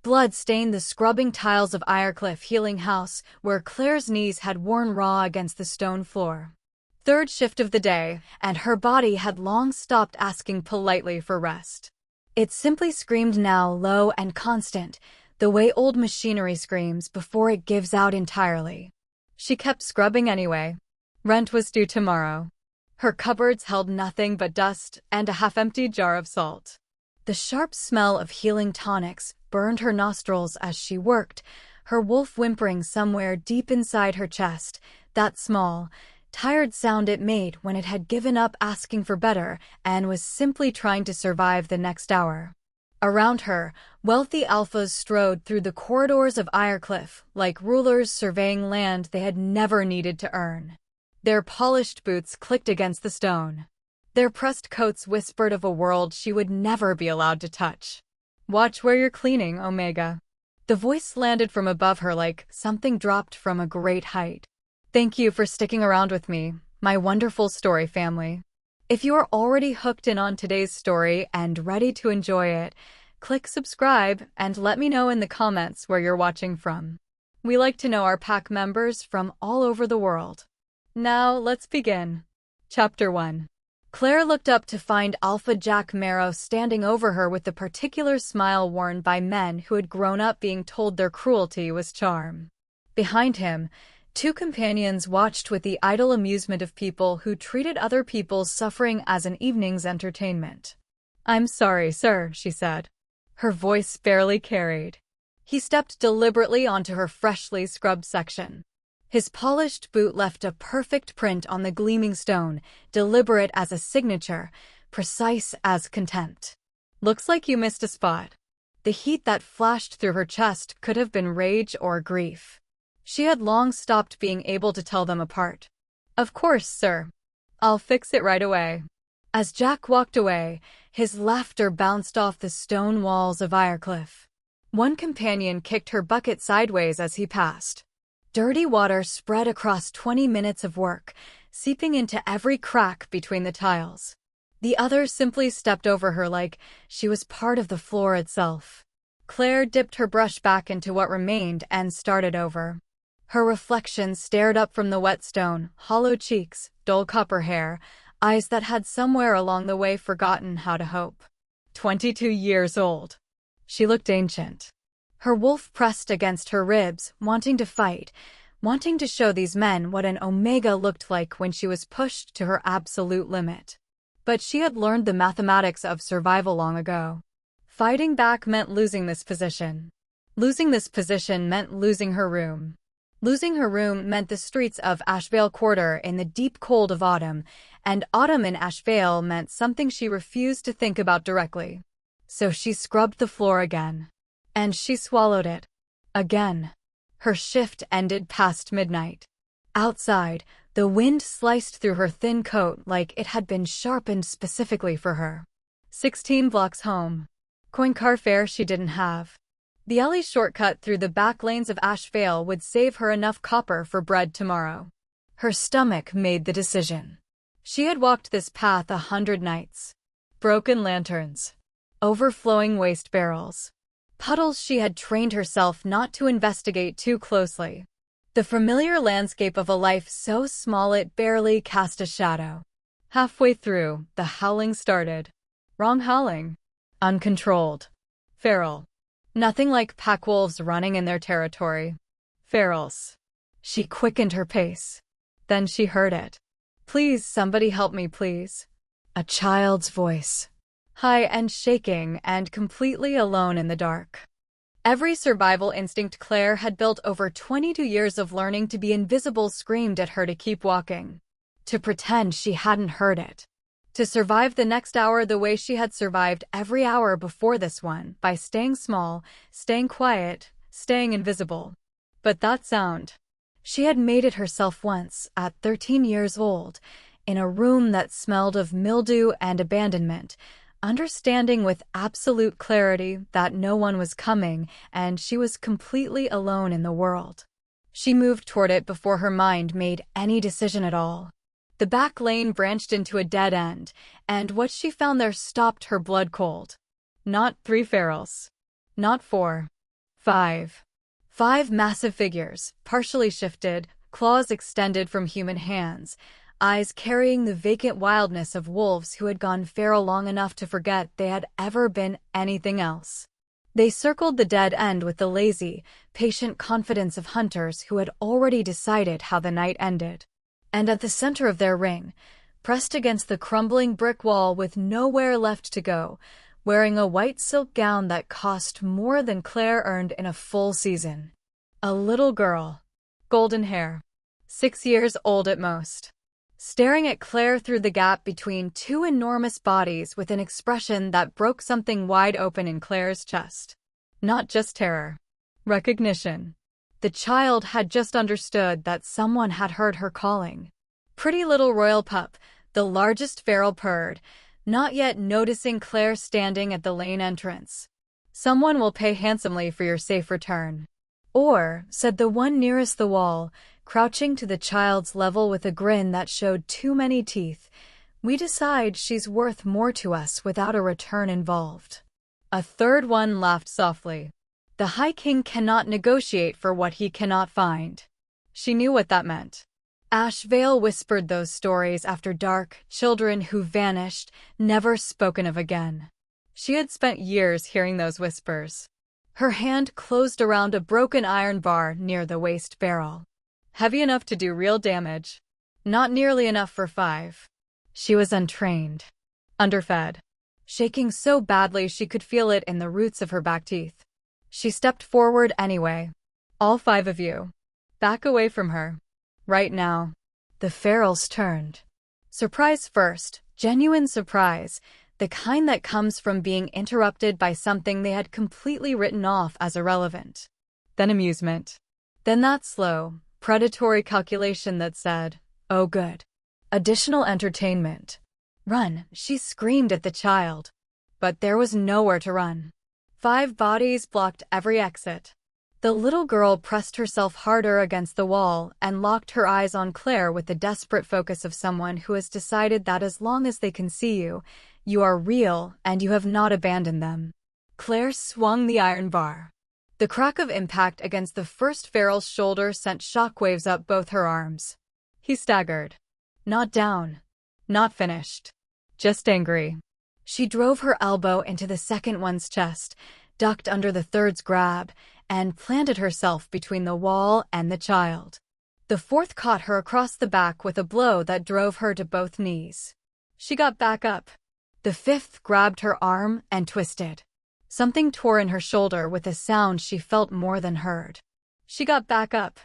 Blood stained the scrubbing tiles of Irecliff Healing House, where Claire's knees had worn raw against the stone floor. Third shift of the day, and her body had long stopped asking politely for rest. It simply screamed now, low and constant, the way old machinery screams before it gives out entirely. She kept scrubbing anyway. Rent was due tomorrow. Her cupboards held nothing but dust and a half-empty jar of salt. The sharp smell of healing tonics burned her nostrils as she worked, her wolf whimpering somewhere deep inside her chest, that small, tired sound it made when it had given up asking for better and was simply trying to survive the next hour. Around her, wealthy alphas strode through the corridors of Irecliff like rulers surveying land they had never needed to earn. Their polished boots clicked against the stone. Their pressed coats whispered of a world she would never be allowed to touch. "Watch where you're cleaning, Omega." The voice landed from above her like something dropped from a great height. "Thank you for sticking around with me, my wonderful story family. If you are already hooked in on today's story and ready to enjoy it, click subscribe and let me know in the comments where you're watching from. We like to know our pack members from all over the world. Now, let's begin. Chapter 1. Claire looked up to find Alpha Jack Marrow standing over her with the particular smile worn by men who had grown up being told their cruelty was charm. Behind him, two companions watched with the idle amusement of people who treated other people's suffering as an evening's entertainment. "I'm sorry, sir," she said. Her voice barely carried. He stepped deliberately onto her freshly scrubbed section. His polished boot left a perfect print on the gleaming stone, deliberate as a signature, precise as contempt. "Looks like you missed a spot." The heat that flashed through her chest could have been rage or grief. She had long stopped being able to tell them apart. "Of course, sir. I'll fix it right away." As Jack walked away, his laughter bounced off the stone walls of Irecliff. One companion kicked her bucket sideways as he passed. Dirty water spread across 20 minutes of work, seeping into every crack between the tiles. The other simply stepped over her like she was part of the floor itself. Claire dipped her brush back into what remained and started over. Her reflection stared up from the wet stone, hollow cheeks, dull copper hair, eyes that had somewhere along the way forgotten how to hope. 22 years old. She looked ancient. Her wolf pressed against her ribs, wanting to fight, wanting to show these men what an Omega looked like when she was pushed to her absolute limit. But she had learned the mathematics of survival long ago. Fighting back meant losing this position. Losing this position meant losing her room. Losing her room meant the streets of Ashvale Quarter in the deep cold of autumn, and autumn in Ashvale meant something she refused to think about directly. So she scrubbed the floor again. And she swallowed it. Again. Her shift ended past midnight. Outside, the wind sliced through her thin coat like it had been sharpened specifically for her. 16 blocks home. Coin car fare she didn't have. The alley shortcut through the back lanes of Ashvale would save her enough copper for bread tomorrow. Her stomach made the decision. She had walked this path 100 nights. Broken lanterns. Overflowing waste barrels. Puddles she had trained herself not to investigate too closely. The familiar landscape of a life so small it barely cast a shadow. Halfway through, the howling started. Wrong howling. Uncontrolled. Feral. Nothing like pack wolves running in their territory. Ferals. She quickened her pace. Then she heard it. "Please, somebody help me, please." A child's voice. High and shaking and completely alone in the dark. Every survival instinct Claire had built over 22 years of learning to be invisible screamed at her to keep walking. To pretend she hadn't heard it. To survive the next hour the way she had survived every hour before this one, by staying small, staying quiet, staying invisible. But that sound. She had made it herself once, at 13 years old, in a room that smelled of mildew and abandonment, understanding with absolute clarity that no one was coming and she was completely alone in the world. She moved toward it before her mind made any decision at all. The back lane branched into a dead end, and what she found there stopped her blood cold. Not 3 ferals. Not 4. 5. 5 massive figures, partially shifted, claws extended from human hands, eyes carrying the vacant wildness of wolves who had gone feral long enough to forget they had ever been anything else. They circled the dead end with the lazy, patient confidence of hunters who had already decided how the night ended. And at the center of their ring, pressed against the crumbling brick wall with nowhere left to go, wearing a white silk gown that cost more than Claire earned in a full season. A little girl, golden hair, 6 years old at most, staring at Claire through the gap between two enormous bodies with an expression that broke something wide open in Claire's chest. Not just terror. Recognition. The child had just understood that someone had heard her calling. Pretty little royal pup, the largest feral purred, not yet noticing Claire standing at the lane entrance. "Someone will pay handsomely for your safe return." Or, said the one nearest the wall, crouching to the child's level with a grin that showed too many teeth, "We decide she's worth more to us without a return involved." A third one laughed softly. "The High King cannot negotiate for what he cannot find." She knew what that meant. Ashvale whispered those stories after dark, children who vanished, never spoken of again. She had spent years hearing those whispers. Her hand closed around a broken iron bar near the waste barrel. Heavy enough to do real damage. Not nearly enough for 5. She was untrained. Underfed. Shaking so badly she could feel it in the roots of her back teeth. She stepped forward anyway. "All 5 of you. Back away from her. Right now." The ferals turned. Surprise first, genuine surprise, the kind that comes from being interrupted by something they had completely written off as irrelevant. Then amusement. Then that slow, predatory calculation that said, "Oh good. Additional entertainment." "Run," she screamed at the child. But there was nowhere to run. 5 bodies blocked every exit. The little girl pressed herself harder against the wall and locked her eyes on Claire with the desperate focus of someone who has decided that as long as they can see you, you are real and you have not abandoned them. Claire swung the iron bar. The crack of impact against the first feral's shoulder sent shockwaves up both her arms. He staggered. Not down. Not finished. Just angry. She drove her elbow into the second one's chest, ducked under the third's grab, and planted herself between the wall and the child. The fourth caught her across the back with a blow that drove her to both knees. She got back up. The fifth grabbed her arm and twisted. Something tore in her shoulder with a sound she felt more than heard. She got back up.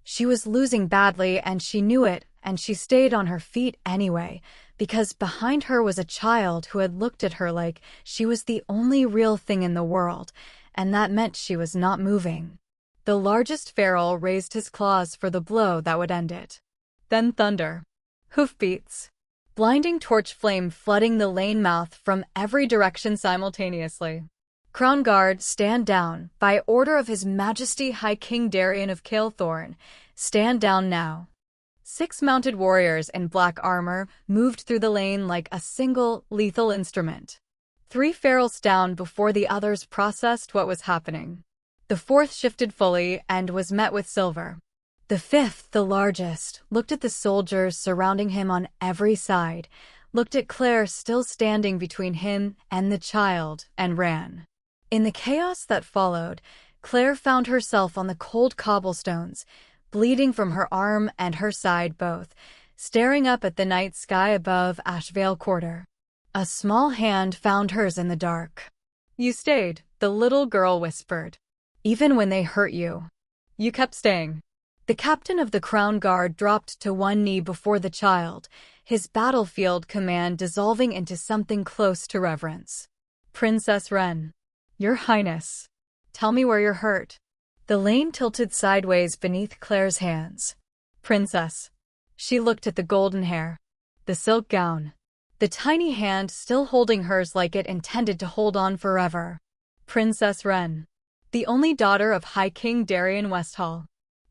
She was losing badly and she knew it, and she stayed on her feet anyway, because behind her was a child who had looked at her like she was the only real thing in the world, and that meant she was not moving. The largest feral raised his claws for the blow that would end it. Then thunder. Hoofbeats. Blinding torch flame flooding the lane mouth from every direction simultaneously. Crown Guard, stand down. By order of His Majesty High King Darian of Calethorn, stand down now. 6 mounted warriors in black armor moved through the lane like a single, lethal instrument. 3 ferals down before the others processed what was happening. The fourth shifted fully and was met with silver. The fifth, the largest, looked at the soldiers surrounding him on every side, looked at Claire still standing between him and the child, and ran. In the chaos that followed, Claire found herself on the cold cobblestones, bleeding from her arm and her side both, staring up at the night sky above Ashvale Quarter. A small hand found hers in the dark. "You stayed," the little girl whispered. "Even when they hurt you. You kept staying." The captain of the Crown Guard dropped to one knee before the child, his battlefield command dissolving into something close to reverence. "Princess Wren." "Your Highness." "Tell me where you're hurt." The lane tilted sideways beneath Claire's hands. "Princess." She looked at the golden hair, the silk gown, the tiny hand still holding hers like it intended to hold on forever. "Princess Wren, the only daughter of High King Darian Westhall,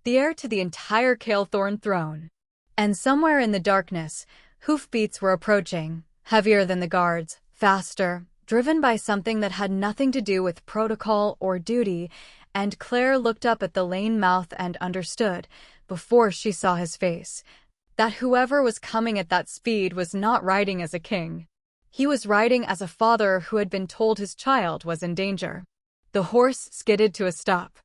the heir to the entire Calethorn throne." And somewhere in the darkness, hoofbeats were approaching, heavier than the guards, faster, driven by something that had nothing to do with protocol or duty, and Claire looked up at the lane mouth and understood, before she saw his face, that whoever was coming at that speed was not riding as a king. He was riding as a father who had been told his child was in danger. The horse skidded to a stop,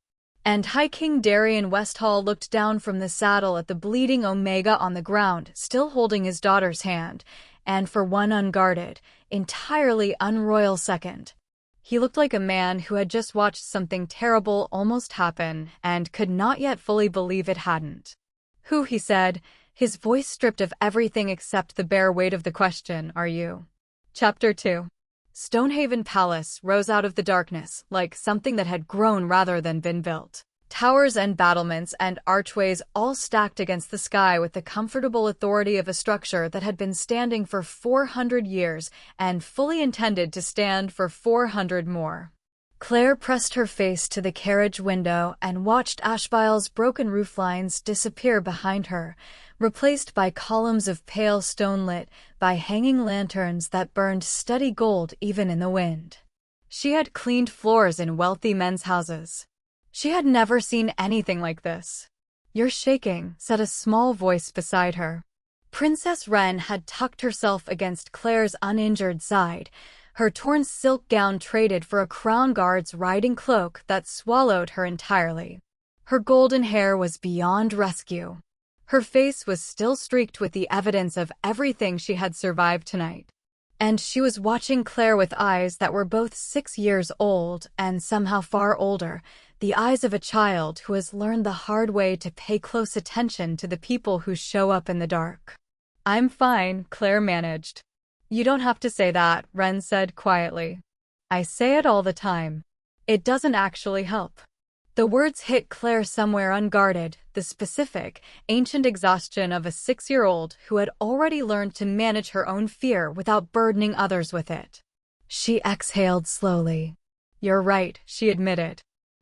and High King Darian Westhall looked down from the saddle at the bleeding Omega on the ground, still holding his daughter's hand, and for one unguarded, entirely unroyal second, he looked like a man who had just watched something terrible almost happen and could not yet fully believe it hadn't. "Who," he said, his voice stripped of everything except the bare weight of the question, "Are you?" Chapter 2. Stonehaven Palace rose out of the darkness like something that had grown rather than been built. Towers and battlements and archways all stacked against the sky with the comfortable authority of a structure that had been standing for 400 years and fully intended to stand for 400 more. Claire pressed her face to the carriage window and watched Ashvile's broken rooflines disappear behind her, replaced by columns of pale stone lit by hanging lanterns that burned steady gold even in the wind. She had cleaned floors in wealthy men's houses. She had never seen anything like this. "You're shaking," said a small voice beside her. Princess Wren had tucked herself against Claire's uninjured side, her torn silk gown traded for a crown guard's riding cloak that swallowed her entirely. Her golden hair was beyond rescue. Her face was still streaked with the evidence of everything she had survived tonight. And she was watching Claire with eyes that were both 6 years old and somehow far older, the eyes of a child who has learned the hard way to pay close attention to the people who show up in the dark. "I'm fine," Claire managed. "You don't have to say that," Wren said quietly. "I say it all the time. It doesn't actually help." The words hit Claire somewhere unguarded, the specific, ancient exhaustion of a 6-year-old who had already learned to manage her own fear without burdening others with it. She exhaled slowly. "You're right," she admitted.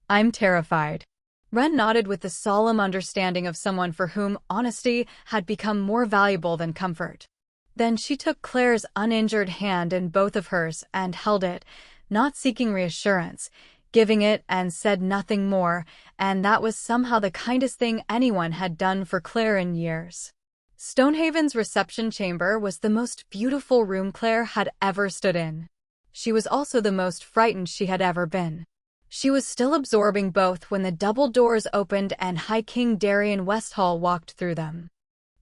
"I'm terrified." Wren nodded with the solemn understanding of someone for whom honesty had become more valuable than comfort. Then she took Claire's uninjured hand in both of hers and held it, not seeking reassurance, giving it, and said nothing more, and that was somehow the kindest thing anyone had done for Claire in years. Stonehaven's reception chamber was the most beautiful room Claire had ever stood in. She was also the most frightened she had ever been. She was still absorbing both when the double doors opened and High King Darian Westhall walked through them.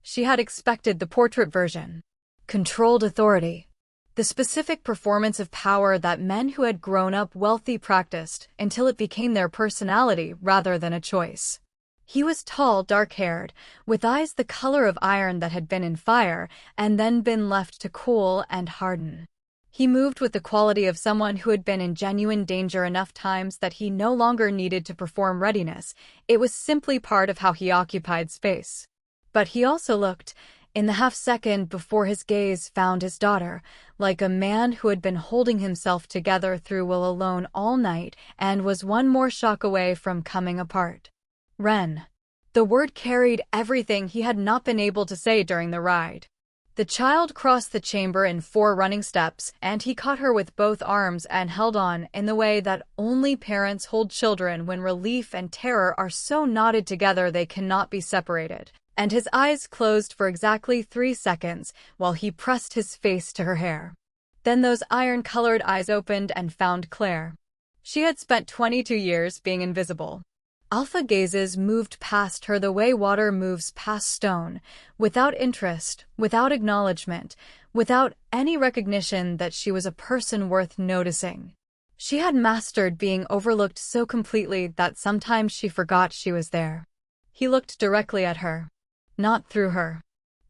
She had expected the portrait version. Controlled authority. The specific performance of power that men who had grown up wealthy practiced until it became their personality rather than a choice. He was tall, dark-haired, with eyes the color of iron that had been in fire and then been left to cool and harden. He moved with the quality of someone who had been in genuine danger enough times that he no longer needed to perform readiness. It was simply part of how he occupied space. But he also looked, in the half-second before his gaze found his daughter, like a man who had been holding himself together through will alone all night and was one more shock away from coming apart. Wren. The word carried everything he had not been able to say during the ride. The child crossed the chamber in 4 running steps, and he caught her with both arms and held on in the way that only parents hold children when relief and terror are so knotted together they cannot be separated. And his eyes closed for exactly 3 seconds while he pressed his face to her hair. Then those iron-colored eyes opened and found Claire. She had spent 22 years being invisible. Alpha gazes moved past her the way water moves past stone, without interest, without acknowledgement, without any recognition that she was a person worth noticing. She had mastered being overlooked so completely that sometimes she forgot she was there. He looked directly at her. Not through her.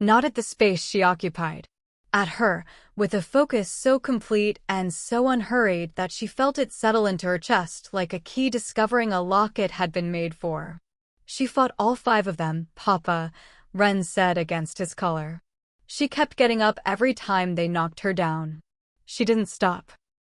Not at the space she occupied. At her, with a focus so complete and so unhurried that she felt it settle into her chest like a key discovering a lock it had been made for. "She fought all 5 of them, Papa," Wren said against his color. "She kept getting up every time they knocked her down. She didn't stop."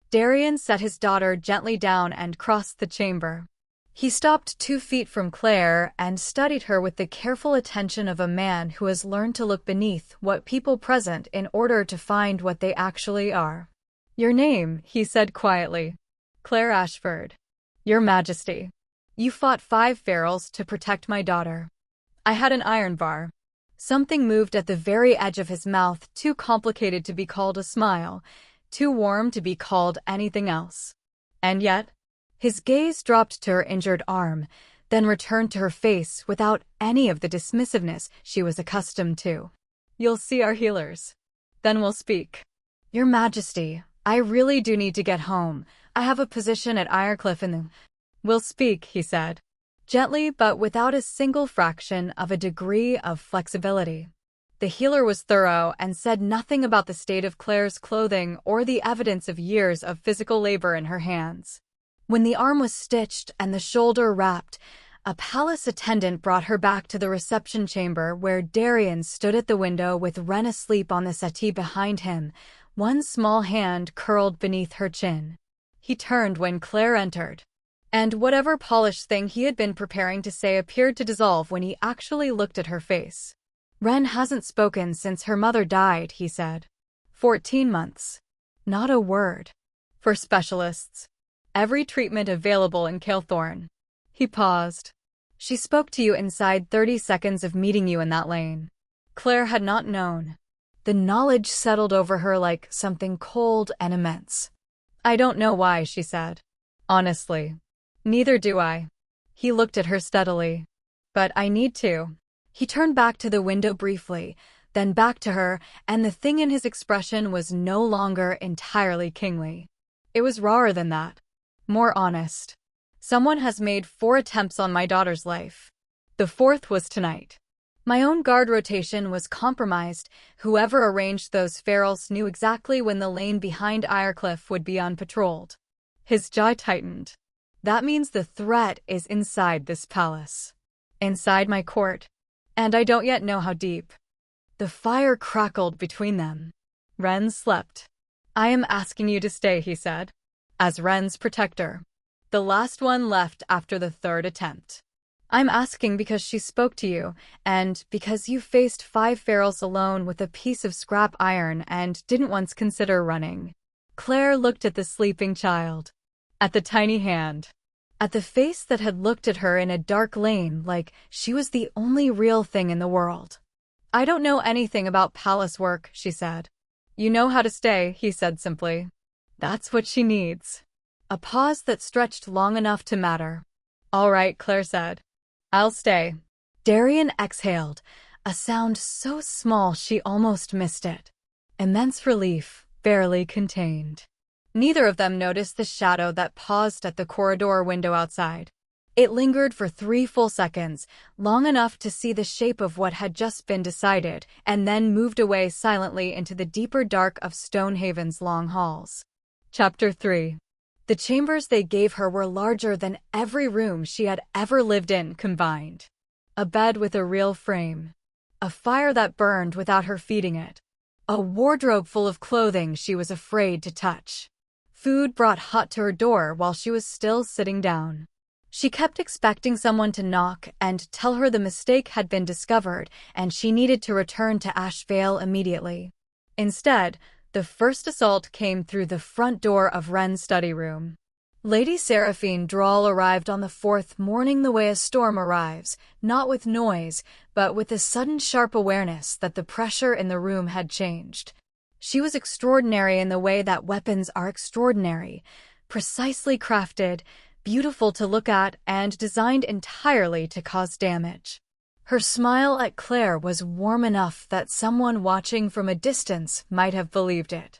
Darian set his daughter gently down and crossed the chamber. He stopped 2 feet from Claire and studied her with the careful attention of a man who has learned to look beneath what people present in order to find what they actually are. "Your name," he said quietly. "Claire Ashford." "Your Majesty." You fought 5 ferals to protect my daughter. I had an iron bar. Something moved at the very edge of his mouth, too complicated to be called a smile, too warm to be called anything else. And yet, his gaze dropped to her injured arm, then returned to her face without any of the dismissiveness she was accustomed to. You'll see our healers. Then we'll speak. Your Majesty, I really do need to get home. I have a position at Ironcliff in the... We'll speak, he said. Gently, but without a single fraction of a degree of flexibility. The healer was thorough and said nothing about the state of Claire's clothing or the evidence of years of physical labor in her hands. When the arm was stitched and the shoulder wrapped, a palace attendant brought her back to the reception chamber where Darian stood at the window with Ren asleep on the settee behind him, one small hand curled beneath her chin. He turned when Claire entered, and whatever polished thing he had been preparing to say appeared to dissolve when he actually looked at her face. Ren hasn't spoken since her mother died, he said. 14 months. Not a word. For specialists. Every treatment available in Kilthorne. He paused. She spoke to you inside 30 seconds of meeting you in that lane. Claire had not known. The knowledge settled over her like something cold and immense. I don't know why, she said. Honestly. Neither do I. He looked at her steadily. But I need to. He turned back to the window briefly, then back to her, and the thing in his expression was no longer entirely kingly. It was rawer than that. More honest. Someone has made 4 attempts on my daughter's life. The 4th was tonight. My own guard rotation was compromised. Whoever arranged those ferals knew exactly when the lane behind Ironcliff would be unpatrolled. His jaw tightened. That means the threat is inside this palace. Inside my court. And I don't yet know how deep. The fire crackled between them. Ren slept. I am asking you to stay, he said. As Ren's protector. The last one left after the 3rd attempt. I'm asking because she spoke to you, and because you faced 5 ferals alone with a piece of scrap iron and didn't once consider running. Claire looked at the sleeping child. At the tiny hand. At the face that had looked at her in a dark lane like she was the only real thing in the world. I don't know anything about palace work, she said. You know how to stay, he said simply. That's what she needs. A pause that stretched long enough to matter. All right, Claire said. I'll stay. Darian exhaled, a sound so small she almost missed it. Immense relief, barely contained. Neither of them noticed the shadow that paused at the corridor window outside. It lingered for 3 full seconds, long enough to see the shape of what had just been decided, and then moved away silently into the deeper dark of Stonehaven's long halls. Chapter 3. The chambers they gave her were larger than every room she had ever lived in combined. A bed with a real frame. A fire that burned without her feeding it. A wardrobe full of clothing she was afraid to touch. Food brought hot to her door while she was still sitting down. She kept expecting someone to knock and tell her the mistake had been discovered and she needed to return to Ashvale immediately. Instead, the first assault came through the front door of Ren's study room. Lady Seraphine Drawle arrived on the 4th morning the way a storm arrives, not with noise, but with a sudden sharp awareness that the pressure in the room had changed. She was extraordinary in the way that weapons are extraordinary, precisely crafted, beautiful to look at, and designed entirely to cause damage. Her smile at Claire was warm enough that someone watching from a distance might have believed it.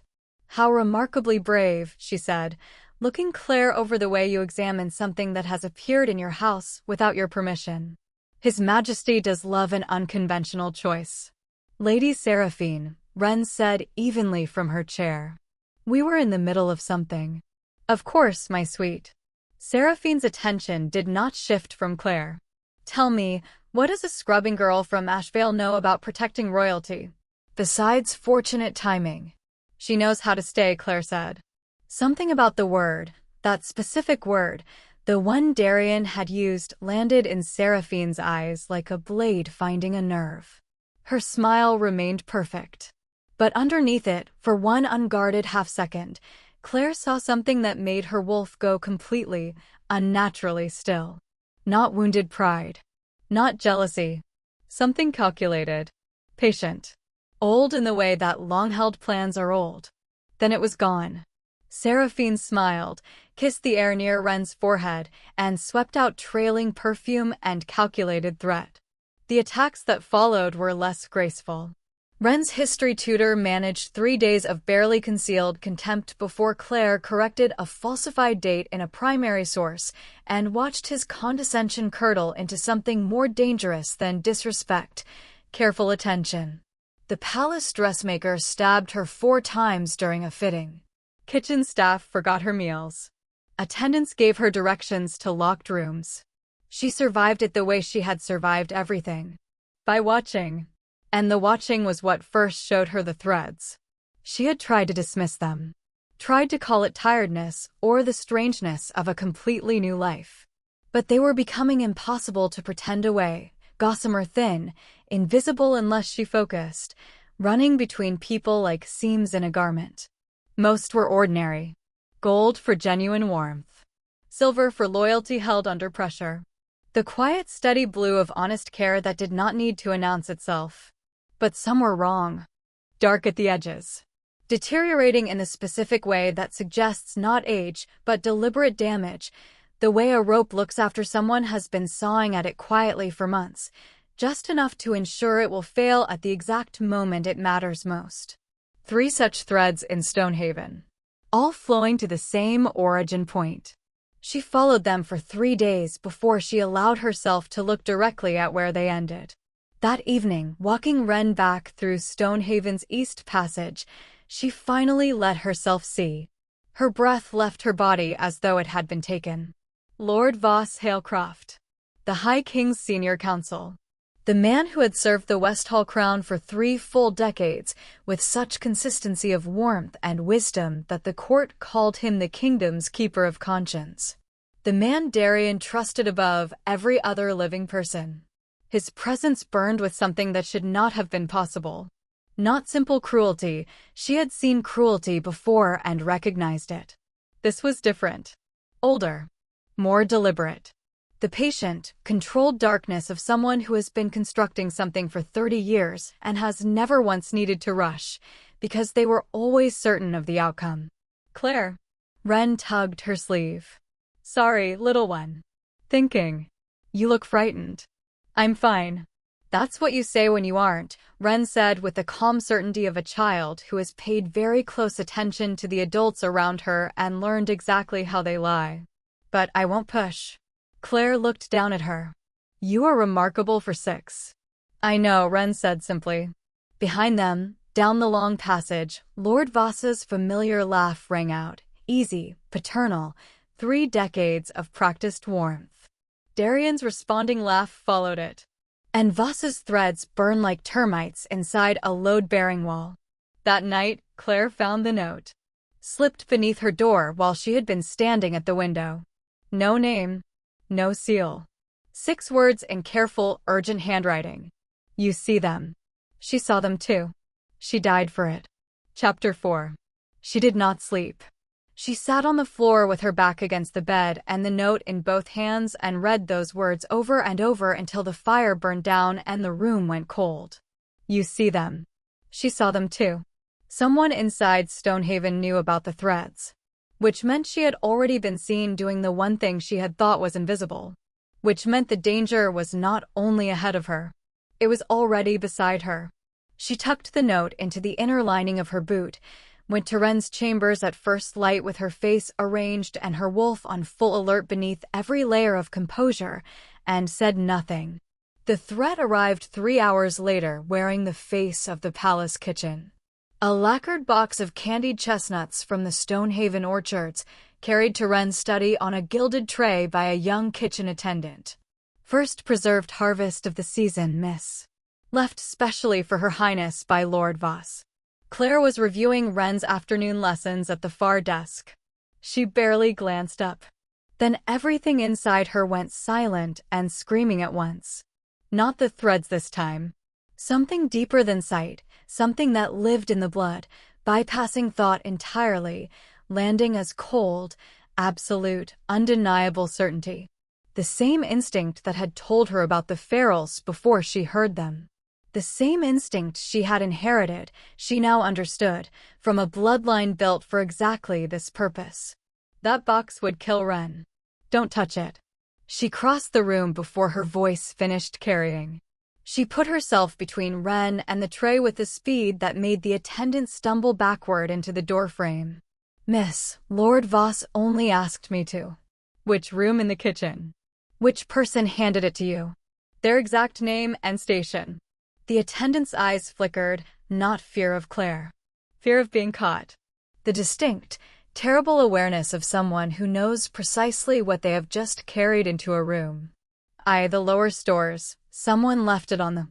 How remarkably brave, she said, looking Claire over the way you examine something that has appeared in your house without your permission. His Majesty does love an unconventional choice. Lady Seraphine, Ren said evenly from her chair. We were in the middle of something. Of course, my sweet. Seraphine's attention did not shift from Claire. Tell me, what does a scrubbing girl from Ashvale know about protecting royalty? Besides fortunate timing. She knows how to stay, Claire said. Something about the word, that specific word, the one Darian had used, landed in Seraphine's eyes like a blade finding a nerve. Her smile remained perfect. But underneath it, for one unguarded half-second, Claire saw something that made her wolf go completely, unnaturally still. Not wounded pride. Not jealousy. Something calculated. Patient. Old in the way that long-held plans are old. Then it was gone. Seraphine smiled, kissed the air near Ren's forehead, and swept out trailing perfume and calculated threat. The attacks that followed were less graceful. Ren's history tutor managed 3 days of barely concealed contempt before Claire corrected a falsified date in a primary source and watched his condescension curdle into something more dangerous than disrespect: careful attention. The palace dressmaker stabbed her 4 times during a fitting. Kitchen staff forgot her meals. Attendants gave her directions to locked rooms. She survived it the way she had survived everything: by watching. And the watching was what first showed her the threads. She had tried to dismiss them. Tried to call it tiredness or the strangeness of a completely new life. But they were becoming impossible to pretend away, gossamer thin, invisible unless she focused, running between people like seams in a garment. Most were ordinary. Gold for genuine warmth. Silver for loyalty held under pressure. The quiet, steady blue of honest care that did not need to announce itself. But some were wrong. Dark at the edges. Deteriorating in a specific way that suggests not age, but deliberate damage, the way a rope looks after someone has been sawing at it quietly for months, just enough to ensure it will fail at the exact moment it matters most. 3 such threads in Stonehaven, all flowing to the same origin point. She followed them for 3 days before she allowed herself to look directly at where they ended. That evening, walking Ren back through Stonehaven's East Passage, she finally let herself see. Her breath left her body as though it had been taken. Lord Voss Halecroft, the High King's senior counsel. The man who had served the Westhall crown for 3 full decades with such consistency of warmth and wisdom that the court called him the kingdom's keeper of conscience. The man Darian trusted above every other living person. His presence burned with something that should not have been possible. Not simple cruelty. She had seen cruelty before and recognized it. This was different. Older. More deliberate. The patient, controlled darkness of someone who has been constructing something for 30 years and has never once needed to rush, because they were always certain of the outcome. Claire. Ren tugged her sleeve. Sorry, little one. Thinking. You look frightened. I'm fine. That's what you say when you aren't, Ren said with the calm certainty of a child who has paid very close attention to the adults around her and learned exactly how they lie. But I won't push. Claire looked down at her. You are remarkable for 6. I know, Ren said simply. Behind them, down the long passage, Lord Voss's familiar laugh rang out, easy, paternal, 3 decades of practiced warmth. Darian's responding laugh followed it. And Voss's threads burn like termites inside a load-bearing wall. That night, Claire found the note. Slipped beneath her door while she had been standing at the window. No name. No seal. 6 words in careful, urgent handwriting. You see them. She saw them too. She died for it. Chapter 4. She did not sleep. She sat on the floor with her back against the bed and the note in both hands and read those words over and over until the fire burned down and the room went cold. You see them. She saw them too. Someone inside Stonehaven knew about the threads. Which meant she had already been seen doing the one thing she had thought was invisible. Which meant the danger was not only ahead of her. It was already beside her. She tucked the note into the inner lining of her boot, went to Ren's chambers at first light with her face arranged and her wolf on full alert beneath every layer of composure, and said nothing. The threat arrived 3 hours later wearing the face of the palace kitchen. A lacquered box of candied chestnuts from the Stonehaven orchards, carried to Ren's study on a gilded tray by a young kitchen attendant. First preserved harvest of the season, miss. Left specially for Her Highness by Lord Voss. Claire was reviewing Ren's afternoon lessons at the far desk. She barely glanced up. Then everything inside her went silent and screaming at once. Not the threads this time. Something deeper than sight, something that lived in the blood, bypassing thought entirely, landing as cold, absolute, undeniable certainty. The same instinct that had told her about the ferals before she heard them. The same instinct she had inherited, she now understood, from a bloodline built for exactly this purpose. That box would kill Ren. Don't touch it. She crossed the room before her voice finished carrying. She put herself between Ren and the tray with a speed that made the attendant stumble backward into the doorframe. Miss, Lord Voss only asked me to. Which room in the kitchen? Which person handed it to you? Their exact name and station. The attendant's eyes flickered, not fear of Claire. Fear of being caught. The distinct, terrible awareness of someone who knows precisely what they have just carried into a room. The lower stores. Someone left it on the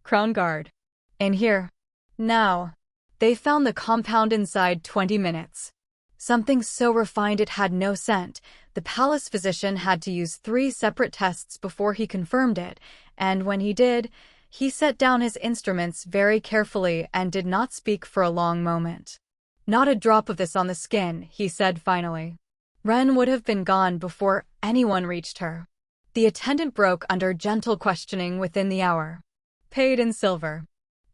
Crown Guard. In here. Now. They found the compound inside 20 minutes. Something so refined it had no scent. The palace physician had to use 3 separate tests before he confirmed it, and when he did, he set down his instruments very carefully and did not speak for a long moment. Not a drop of this on the skin, he said finally. Ren would have been gone before anyone reached her. The attendant broke under gentle questioning within the hour. Paid in silver.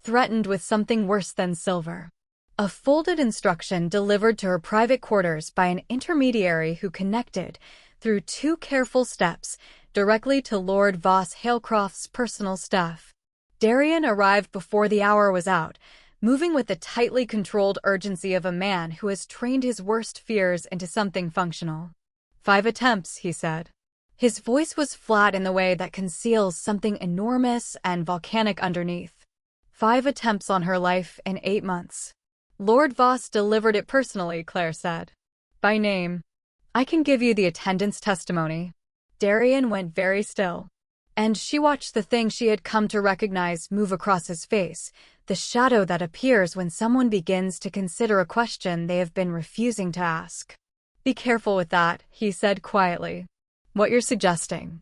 Threatened with something worse than silver. A folded instruction delivered to her private quarters by an intermediary who connected, through 2 careful steps, directly to Lord Voss Halecroft's personal staff. Darian arrived before the hour was out, moving with the tightly controlled urgency of a man who has trained his worst fears into something functional. 5 attempts, he said. His voice was flat in the way that conceals something enormous and volcanic underneath. 5 attempts on her life in 8 months. Lord Voss delivered it personally, Claire said. By name. I can give you the attendant's testimony. Darian went very still. And she watched the thing she had come to recognize move across his face, the shadow that appears when someone begins to consider a question they have been refusing to ask. Be careful with that, he said quietly. What you're suggesting.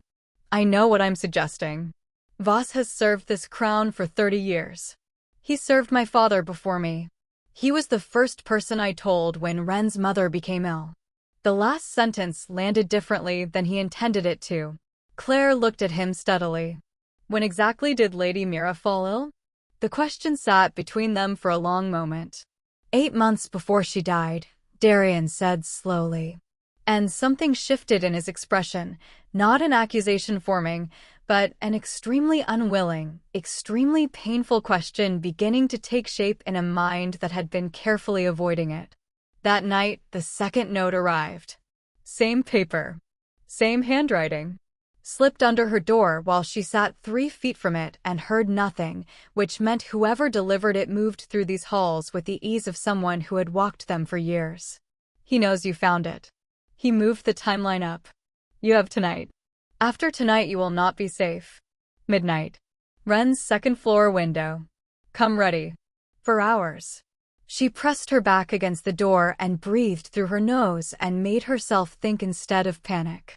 I know what I'm suggesting. Voss has served this crown for 30 years. He served my father before me. He was the first person I told when Ren's mother became ill. The last sentence landed differently than he intended it to. Claire looked at him steadily. When exactly did Lady Mira fall ill? The question sat between them for a long moment. 8 months before she died, Darian said slowly. And something shifted in his expression, not an accusation forming, but an extremely unwilling, extremely painful question beginning to take shape in a mind that had been carefully avoiding it. That night, the second note arrived. Same paper. Same handwriting. Slipped under her door while she sat 3 feet from it and heard nothing, which meant whoever delivered it moved through these halls with the ease of someone who had walked them for years. He knows you found it. He moved the timeline up. You have tonight. After tonight you will not be safe. Midnight. Ren's 2nd floor window. Come ready. For hours. She pressed her back against the door and breathed through her nose and made herself think instead of panic.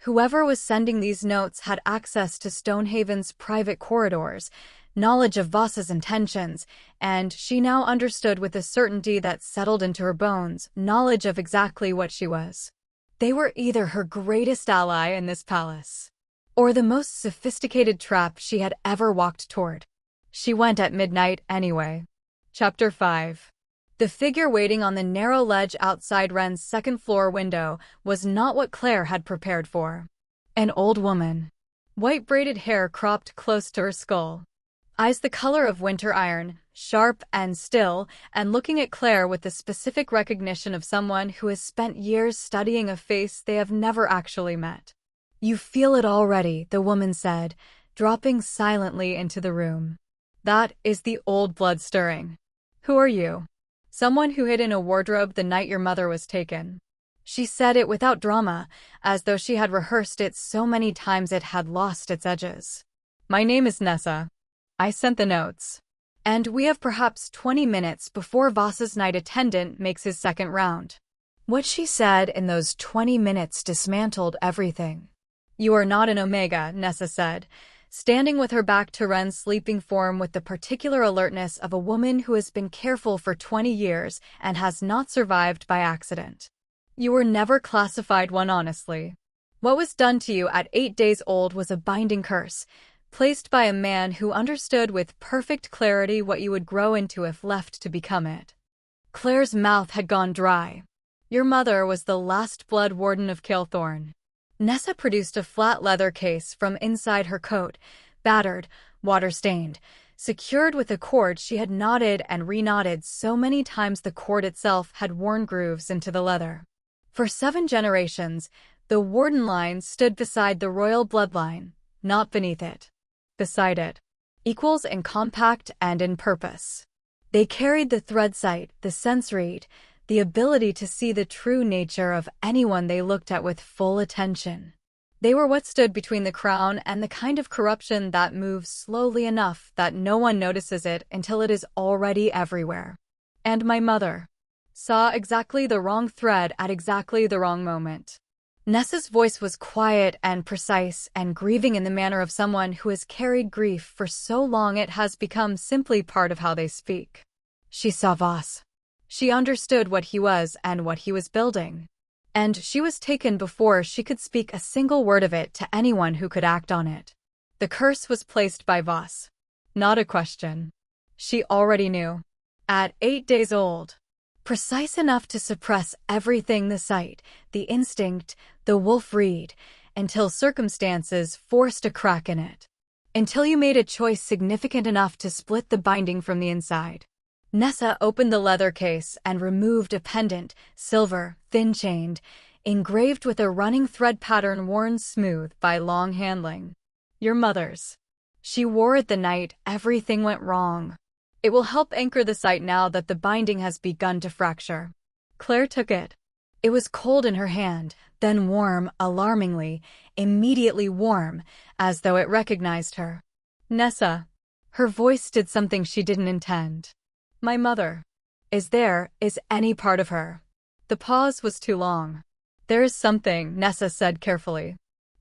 Whoever was sending these notes had access to Stonehaven's private corridors, knowledge of Voss's intentions, and she now understood with a certainty that settled into her bones, knowledge of exactly what she was. They were either her greatest ally in this palace, or the most sophisticated trap she had ever walked toward. She went at midnight anyway. Chapter 5. The figure waiting on the narrow ledge outside Ren's 2nd floor window was not what Claire had prepared for. An old woman. White braided hair cropped close to her skull. Eyes the color of winter iron, sharp and still, and looking at Claire with the specific recognition of someone who has spent years studying a face they have never actually met. You feel it already, the woman said, dropping silently into the room. That is the old blood stirring. Who are you? Someone who hid in a wardrobe the night your mother was taken. She said it without drama, as though she had rehearsed it so many times it had lost its edges. My name is Nessa. I sent the notes. And we have perhaps 20 minutes before Voss's night attendant makes his 2nd round. What she said in those 20 minutes dismantled everything. You are not an Omega, Nessa said, standing with her back to Ren's sleeping form with the particular alertness of a woman who has been careful for 20 years and has not survived by accident. You were never classified one honestly. What was done to you at 8 days old was a binding curse, placed by a man who understood with perfect clarity what you would grow into if left to become it. Claire's mouth had gone dry. Your mother was the last blood warden of Kilthorne. Nessa produced a flat leather case from inside her coat, battered, water-stained, secured with a cord she had knotted and reknotted so many times the cord itself had worn grooves into the leather. For 7 generations, the warden line stood beside the royal bloodline, not beneath it. Beside it. Equals in compact and in purpose. They carried the thread sight, the sense read, the ability to see the true nature of anyone they looked at with full attention. They were what stood between the crown and the kind of corruption that moves slowly enough that no one notices it until it is already everywhere. And my mother saw exactly the wrong thread at exactly the wrong moment. Nessa's voice was quiet and precise and grieving in the manner of someone who has carried grief for so long it has become simply part of how they speak. She saw Voss. She understood what he was and what he was building. And she was taken before she could speak a single word of it to anyone who could act on it. The curse was placed by Voss. Not a question. She already knew. At 8 days old. Precise enough to suppress everything the sight, the instinct, the wolf read, until circumstances forced a crack in it. Until you made a choice significant enough to split the binding from the inside. Nessa opened the leather case and removed a pendant, silver, thin-chained, engraved with a running thread pattern worn smooth by long handling. Your mother's. She wore it the night everything went wrong. It will help anchor the sight now that the binding has begun to fracture. Claire took it. It was cold in her hand, then warm, alarmingly, immediately warm, as though it recognized her. Nessa. Her voice did something she didn't intend. My mother. Is any part of her? The pause was too long. There is something, Nessa said carefully.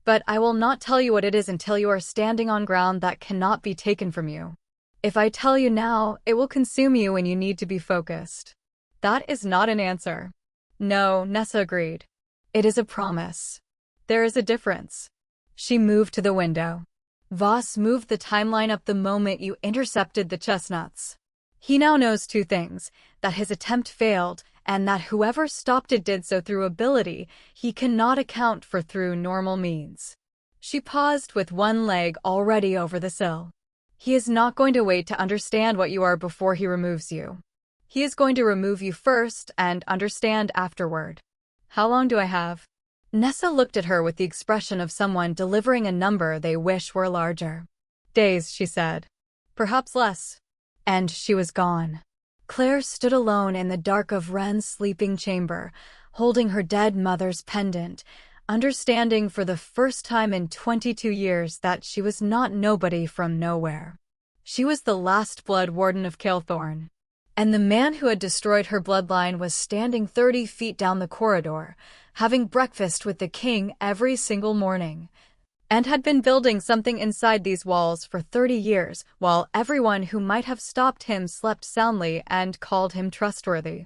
But I will not tell you what it is until you are standing on ground that cannot be taken from you. If I tell you now, it will consume you and you need to be focused. That is not an answer. No, Nessa agreed. It is a promise. There is a difference. She moved to the window. Voss moved the timeline up the moment you intercepted the chestnuts. He now knows 2 things, that his attempt failed, and that whoever stopped it did so through ability he cannot account for through normal means. She paused with one leg already over the sill. He is not going to wait to understand what you are before he removes you. He is going to remove you first and understand afterward. How long do I have? Nessa looked at her with the expression of someone delivering a number they wish were larger. Days, she said. Perhaps less. And she was gone. Claire stood alone in the dark of Wren's sleeping chamber, holding her dead mother's pendant, understanding for the first time in 22 years that she was not nobody from nowhere. She was the last blood warden of Kilthorne. And the man who had destroyed her bloodline was standing 30 feet down the corridor, having breakfast with the king every single morning, and had been building something inside these walls for 30 years, while everyone who might have stopped him slept soundly and called him trustworthy.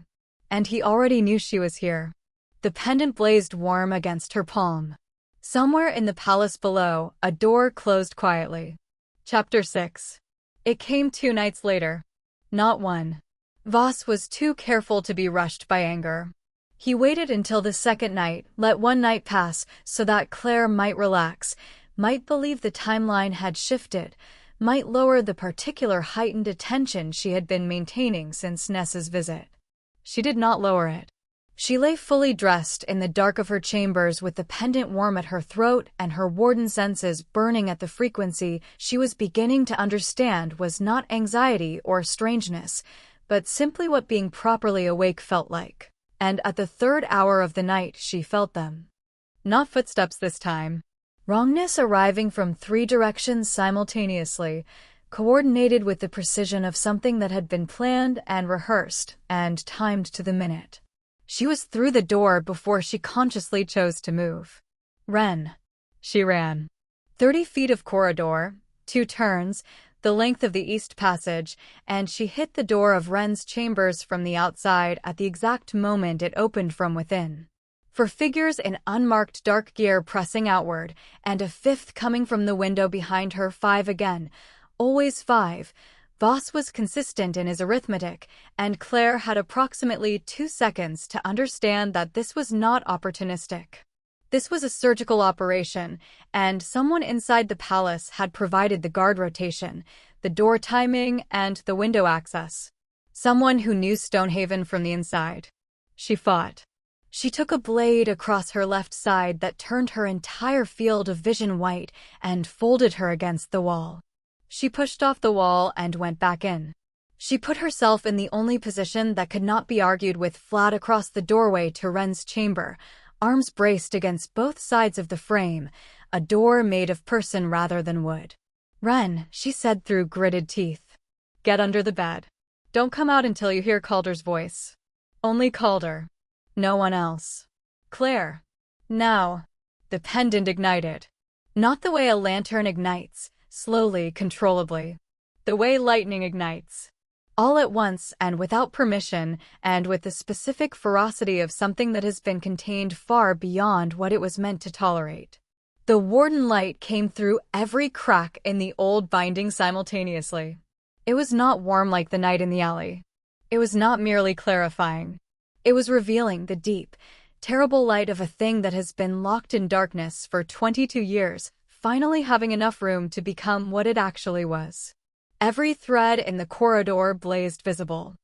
And he already knew she was here. The pendant blazed warm against her palm. Somewhere in the palace below, a door closed quietly. Chapter 6. It came 2 nights later. Not 1. Voss was too careful to be rushed by anger. He waited until the 2nd night, let 1 night pass, so that Claire might relax, might believe the timeline had shifted, might lower the particular heightened attention she had been maintaining since Nessa's visit. She did not lower it. She lay fully dressed in the dark of her chambers with the pendant warm at her throat and her warden senses burning at the frequency she was beginning to understand was not anxiety or strangeness, but simply what being properly awake felt like. And at the 3rd hour of the night she felt them. Not footsteps this time. Wrongness arriving from 3 directions simultaneously, coordinated with the precision of something that had been planned and rehearsed and timed to the minute. She was through the door before she consciously chose to move. Wren. She ran. 30 feet of corridor, 2 turns, the length of the east passage, and she hit the door of Wren's chambers from the outside at the exact moment it opened from within. for figures in unmarked dark gear pressing outward, and a fifth coming from the window behind her. 5 again. Always 5. Voss was consistent in his arithmetic, and Claire had approximately 2 seconds to understand that this was not opportunistic. This was a surgical operation, and someone inside the palace had provided the guard rotation, the door timing, and the window access. Someone who knew Stonehaven from the inside. She fought. She took a blade across her left side that turned her entire field of vision white and folded her against the wall. She pushed off the wall and went back in. She put herself in the only position that could not be argued with, flat across the doorway to Wren's chamber, arms braced against both sides of the frame, a door made of person rather than wood. "Wren," she said through gritted teeth. "Get under the bed. Don't come out until you hear Calder's voice. Only Calder. No one else. Claire." Now. The pendant ignited. Not the way a lantern ignites, slowly, controllably. The way lightning ignites. All at once and without permission, and with the specific ferocity of something that has been contained far beyond what it was meant to tolerate. The warden light came through every crack in the old binding simultaneously. It was not warm like the night in the alley. It was not merely clarifying. It was revealing the deep, terrible light of a thing that has been locked in darkness for 22 years, finally having enough room to become what it actually was. Every thread in the corridor blazed visible.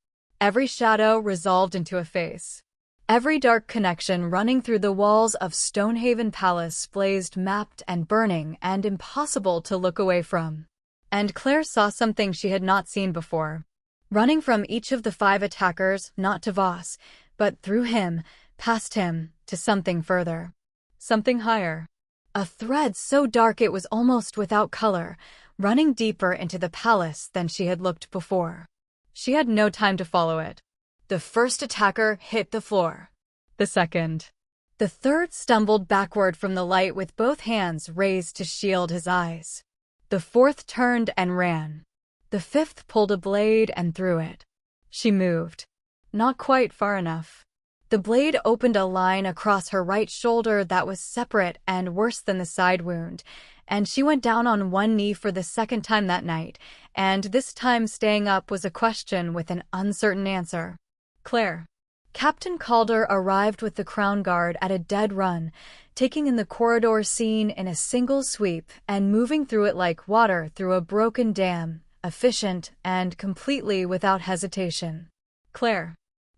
Every shadow resolved into a face. Every dark connection running through the walls of Stonehaven Palace blazed, mapped and burning and impossible to look away from. And Claire saw something she had not seen before. Running from each of the 5 attackers, not to Voss, but through him, past him, to something further. Something higher. A thread so dark it was almost without color, running deeper into the palace than she had looked before. She had no time to follow it. The first attacker hit the floor. The second. The third stumbled backward from the light with both hands raised to shield his eyes. The fourth turned and ran. The fifth pulled a blade and threw it. She moved. Not quite far enough. The blade opened a line across her right shoulder that was separate and worse than the side wound, and she went down on one knee for the second time that night, and this time staying up was a question with an uncertain answer. Claire. Captain Calder arrived with the Crown Guard at a dead run, taking in the corridor scene in a single sweep and moving through it like water through a broken dam, efficient and completely without hesitation. Claire.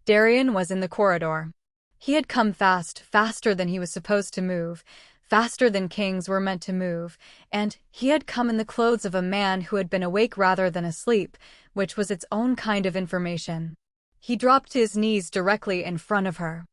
Darian was in the corridor. He had come fast, faster than he was supposed to move, faster than kings were meant to move, and he had come in the clothes of a man who had been awake rather than asleep, which was its own kind of information. He dropped to his knees directly in front of her.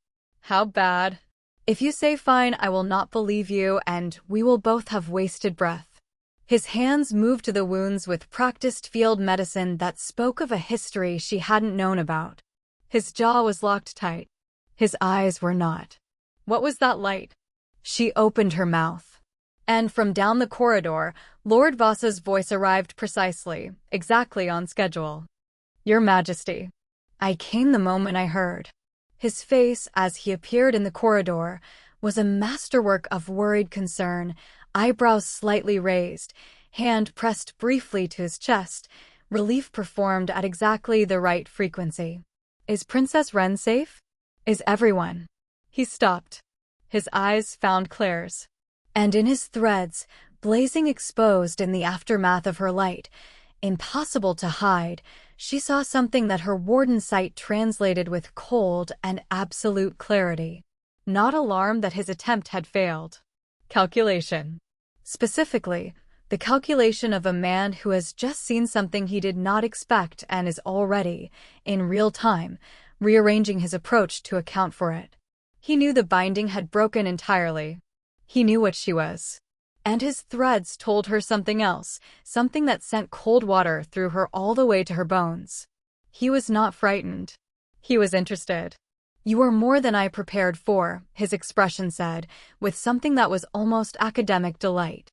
"How bad?" "If you say fine, I will not believe you, and we will both have wasted breath." His hands moved to the wounds with practiced field medicine that spoke of a history she hadn't known about. His jaw was locked tight. His eyes were not. What was that light? She opened her mouth. And from down the corridor, Lord Voss's voice arrived precisely, exactly on schedule. "Your Majesty." "I came the moment I heard." His face, as he appeared in the corridor, was a masterwork of worried concern, eyebrows slightly raised, hand pressed briefly to his chest, relief performed at exactly the right frequency. "Is Princess Wren safe? Is everyone?" He stopped. His eyes found Claire's. And in his threads, blazing exposed in the aftermath of her light, impossible to hide, she saw something that her warden sight translated with cold and absolute clarity. Not alarm that his attempt had failed. Calculation. Specifically, the calculation of a man who has just seen something he did not expect and is already, in real time, rearranging his approach to account for it. He knew the binding had broken entirely. He knew what she was. And his threads told her something else, something that sent cold water through her all the way to her bones. He was not frightened. He was interested. "You are more than I prepared for," his expression said, with something that was almost academic delight.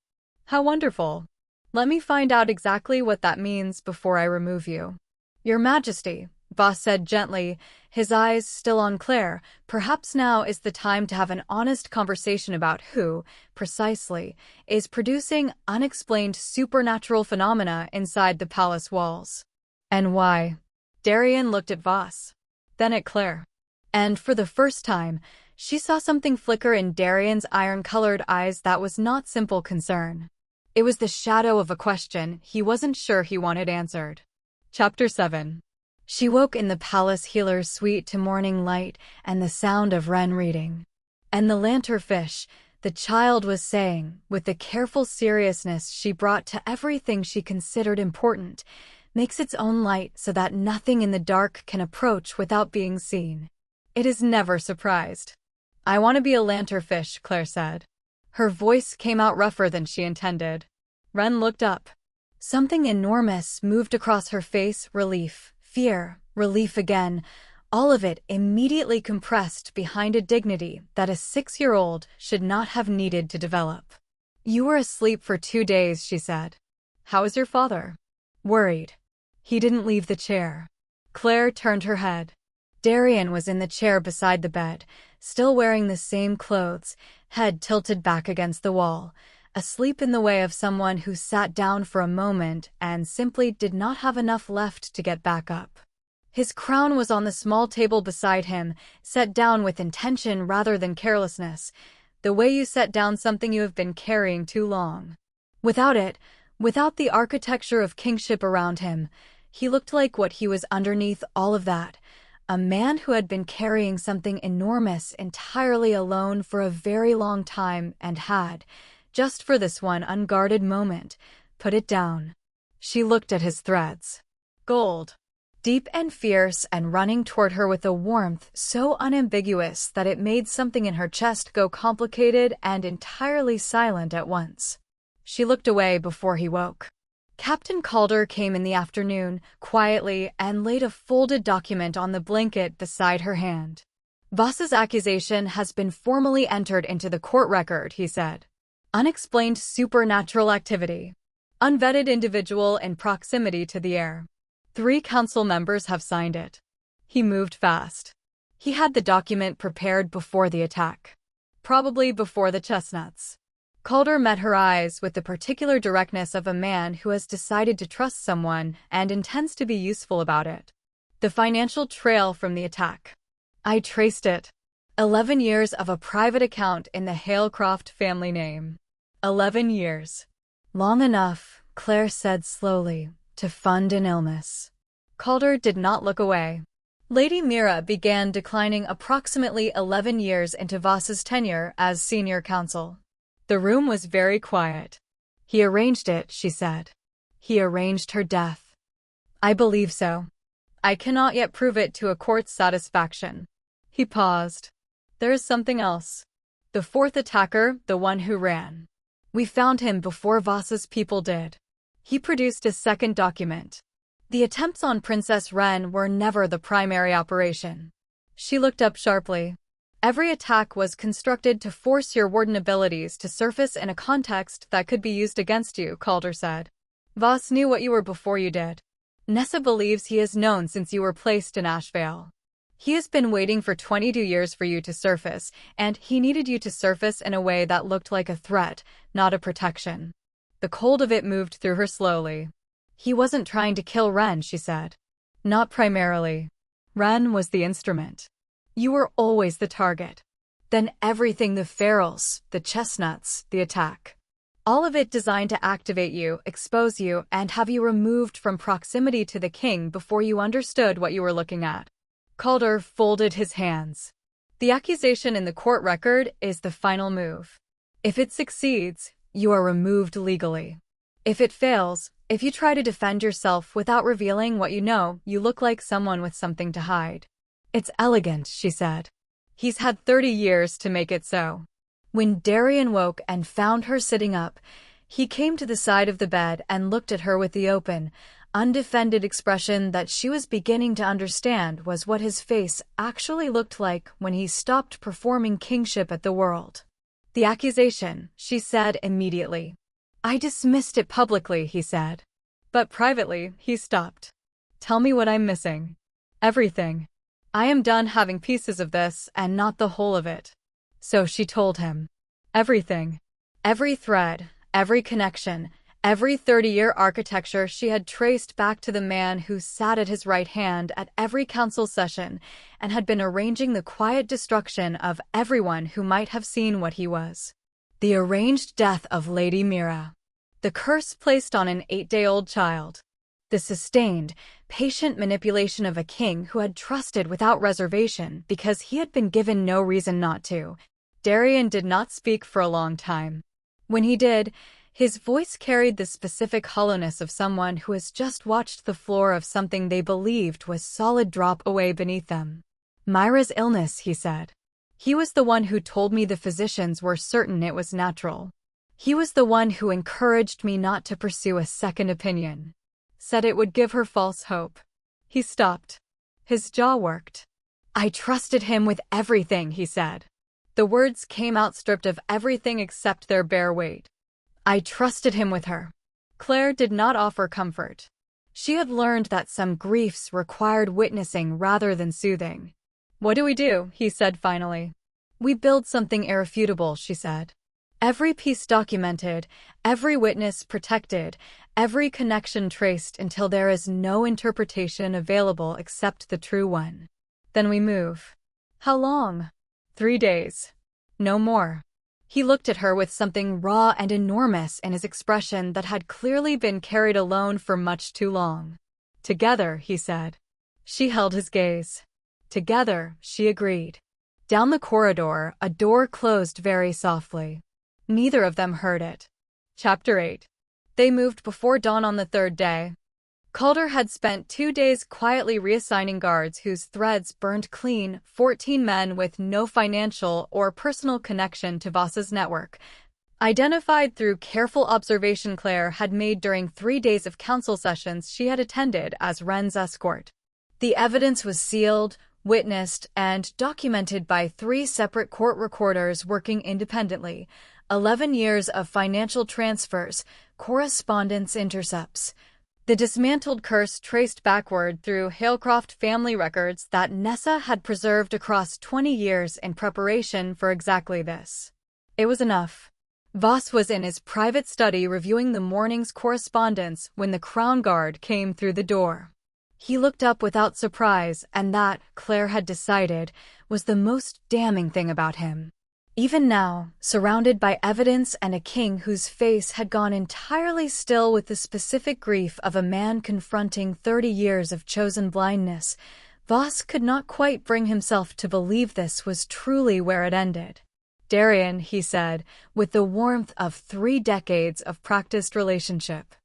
"How wonderful. Let me find out exactly what that means before I remove you." "Your Majesty," Voss said gently, his eyes still on Claire. Perhaps now is the time to have an honest conversation about who, precisely, is producing unexplained supernatural phenomena inside the palace walls. And why? Darian looked at Voss, then at Claire. And for the first time, she saw something flicker in Darian's iron-colored eyes that was not simple concern. It was the shadow of a question he wasn't sure he wanted answered. Chapter 7. She woke in the palace healer's suite to morning light and the sound of Wren reading. And the lanternfish, the child was saying, with the careful seriousness she brought to everything she considered important, makes its own light so that nothing in the dark can approach without being seen. It is never surprised. I want to be a lanternfish, Claire said. Her voice came out rougher than she intended. Wren looked up. Something enormous moved across her face, relief, fear, relief again, all of it immediately compressed behind a dignity that a 6-year-old should not have needed to develop. You were asleep for 2 days, she said. How is your father? Worried. He didn't leave the chair. Claire turned her head. Darian was in the chair beside the bed, still wearing the same clothes, head tilted back against the wall, asleep in the way of someone who sat down for a moment and simply did not have enough left to get back up. His crown was on the small table beside him, set down with intention rather than carelessness, the way you set down something you have been carrying too long. Without it, without the architecture of kingship around him, he looked like what he was underneath all of that, a man who had been carrying something enormous entirely alone for a very long time and had, just for this one unguarded moment, put it down. She looked at his threads. Gold. Deep and fierce and running toward her with a warmth so unambiguous that it made something in her chest go complicated and entirely silent at once. She looked away before he woke. Captain Calder came in the afternoon, quietly, and laid a folded document on the blanket beside her hand. Voss's accusation has been formally entered into the court record, he said. Unexplained supernatural activity. Unvetted individual in proximity to the heir. 3 council members have signed it. He moved fast. He had the document prepared before the attack. Probably before the chestnuts. Calder met her eyes with the particular directness of a man who has decided to trust someone and intends to be useful about it. The financial trail from the attack. I traced it. 11 years of a private account in the Halecroft family name. 11 years. Long enough, Claire said slowly, to fund an illness. Calder did not look away. Lady Mira began declining approximately 11 years into Voss's tenure as senior counsel. The room was very quiet. He arranged it, she said. He arranged her death. I believe so. I cannot yet prove it to a court's satisfaction. He paused. There is something else. The 4th attacker, the one who ran. We found him before Voss's people did. He produced a second document. The attempts on Princess Wren were never the primary operation. She looked up sharply. Every attack was constructed to force your warden abilities to surface in a context that could be used against you, Calder said. Voss knew what you were before you did. Nessa believes he has known since you were placed in Ashvale. He has been waiting for 22 years for you to surface, and he needed you to surface in a way that looked like a threat, not a protection. The cold of it moved through her slowly. He wasn't trying to kill Wren, she said. Not primarily. Wren was the instrument. You were always the target. Then everything, the ferals, the chestnuts, the attack. All of it designed to activate you, expose you, and have you removed from proximity to the king before you understood what you were looking at. Calder folded his hands. The accusation in the court record is the final move. If it succeeds, you are removed legally. If it fails, if you try to defend yourself without revealing what you know, you look like someone with something to hide. It's elegant, she said. He's had 30 years to make it so. When Darian woke and found her sitting up, he came to the side of the bed and looked at her with the open, undefended expression that she was beginning to understand was what his face actually looked like when he stopped performing kingship at the world. The accusation, she said immediately. I dismissed it publicly, he said. But privately, he stopped. Tell me what I'm missing. Everything. I am done having pieces of this and not the whole of it. So she told him. Everything. Every thread, every connection, every 30-year architecture she had traced back to the man who sat at his right hand at every council session and had been arranging the quiet destruction of everyone who might have seen what he was. The arranged death of Lady Mira. The curse placed on an 8-day-old child. The sustained, patient manipulation of a king who had trusted without reservation because he had been given no reason not to. Darian did not speak for a long time. When he did, his voice carried the specific hollowness of someone who has just watched the floor of something they believed was solid drop away beneath them. Myra's illness, he said. He was the one who told me the physicians were certain it was natural. He was the one who encouraged me not to pursue a second opinion. Said it would give her false hope. He stopped. His jaw worked. I trusted him with everything, he said. The words came out stripped of everything except their bare weight. I trusted him with her. Claire did not offer comfort. She had learned that some griefs required witnessing rather than soothing. What do we do? He said finally. We build something irrefutable, she said. Every piece documented, every witness protected, every connection traced until there is no interpretation available except the true one. Then we move. How long? 3 days. No more. He looked at her with something raw and enormous in his expression that had clearly been carried alone for much too long. Together, he said. She held his gaze. Together, she agreed. Down the corridor, a door closed very softly. Neither of them heard it. Chapter 8. They moved before dawn on the 3rd day. Calder had spent 2 days quietly reassigning guards whose threads burned clean, 14 men with no financial or personal connection to Voss's network, identified through careful observation Claire had made during 3 days of council sessions she had attended as Wren's escort. The evidence was sealed, witnessed, and documented by 3 separate court recorders working independently. 11 years of financial transfers, correspondence intercepts. The dismantled curse traced backward through Halecroft family records that Nessa had preserved across 20 years in preparation for exactly this. It was enough. Voss was in his private study reviewing the morning's correspondence when the Crown Guard came through the door. He looked up without surprise, and that, Claire had decided, was the most damning thing about him. Even now, surrounded by evidence and a king whose face had gone entirely still with the specific grief of a man confronting 30 years of chosen blindness, Voss could not quite bring himself to believe this was truly where it ended. Darian, he said, with the warmth of 3 decades of practiced relationship.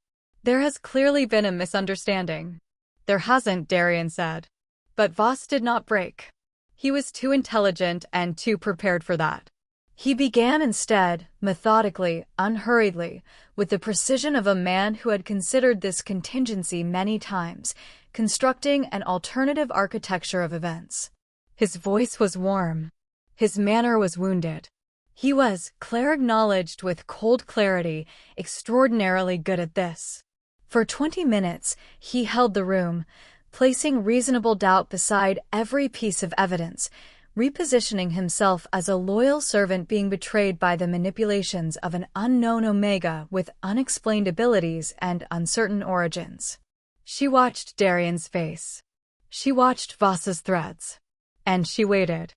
There has clearly been a misunderstanding. There hasn't, Darian said. But Voss did not break. He was too intelligent and too prepared for that. He began instead, methodically, unhurriedly, with the precision of a man who had considered this contingency many times, constructing an alternative architecture of events. His voice was warm. His manner was wounded. He was, Claire acknowledged with cold clarity, extraordinarily good at this. For 20 minutes, he held the room, placing reasonable doubt beside every piece of evidence, repositioning himself as a loyal servant being betrayed by the manipulations of an unknown Omega with unexplained abilities and uncertain origins. She watched Darian's face. She watched Voss's threads. And she waited.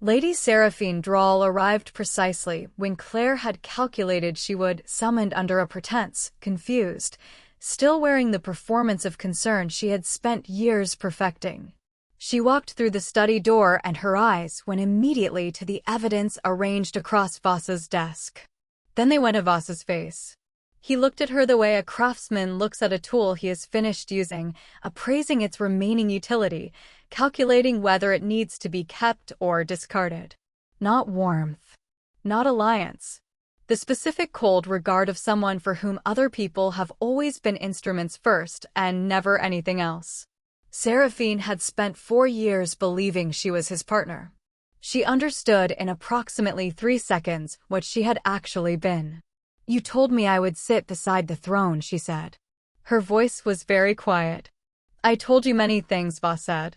Lady Seraphine Drawl arrived precisely when Claire had calculated she would, summoned under a pretense, confused, still wearing the performance of concern she had spent years perfecting. She walked through the study door and her eyes went immediately to the evidence arranged across Voss's desk. Then they went to Voss's face. He looked at her the way a craftsman looks at a tool he has finished using, appraising its remaining utility, calculating whether it needs to be kept or discarded. Not warmth. Not alliance. The specific cold regard of someone for whom other people have always been instruments first and never anything else. Seraphine had spent 4 years believing she was his partner. She understood in approximately 3 seconds what she had actually been. You told me I would sit beside the throne, she said. Her voice was very quiet. I told you many things, Voss said.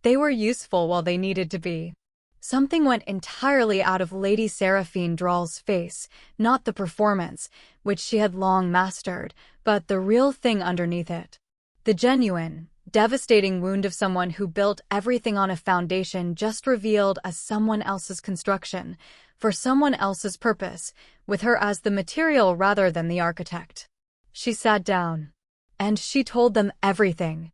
They were useful while they needed to be. Something went entirely out of Lady Seraphine Drawl's face, not the performance, which she had long mastered, but the real thing underneath it. The genuine, devastating wound of someone who built everything on a foundation just revealed as someone else's construction, for someone else's purpose, with her as the material rather than the architect. She sat down. And she told them everything.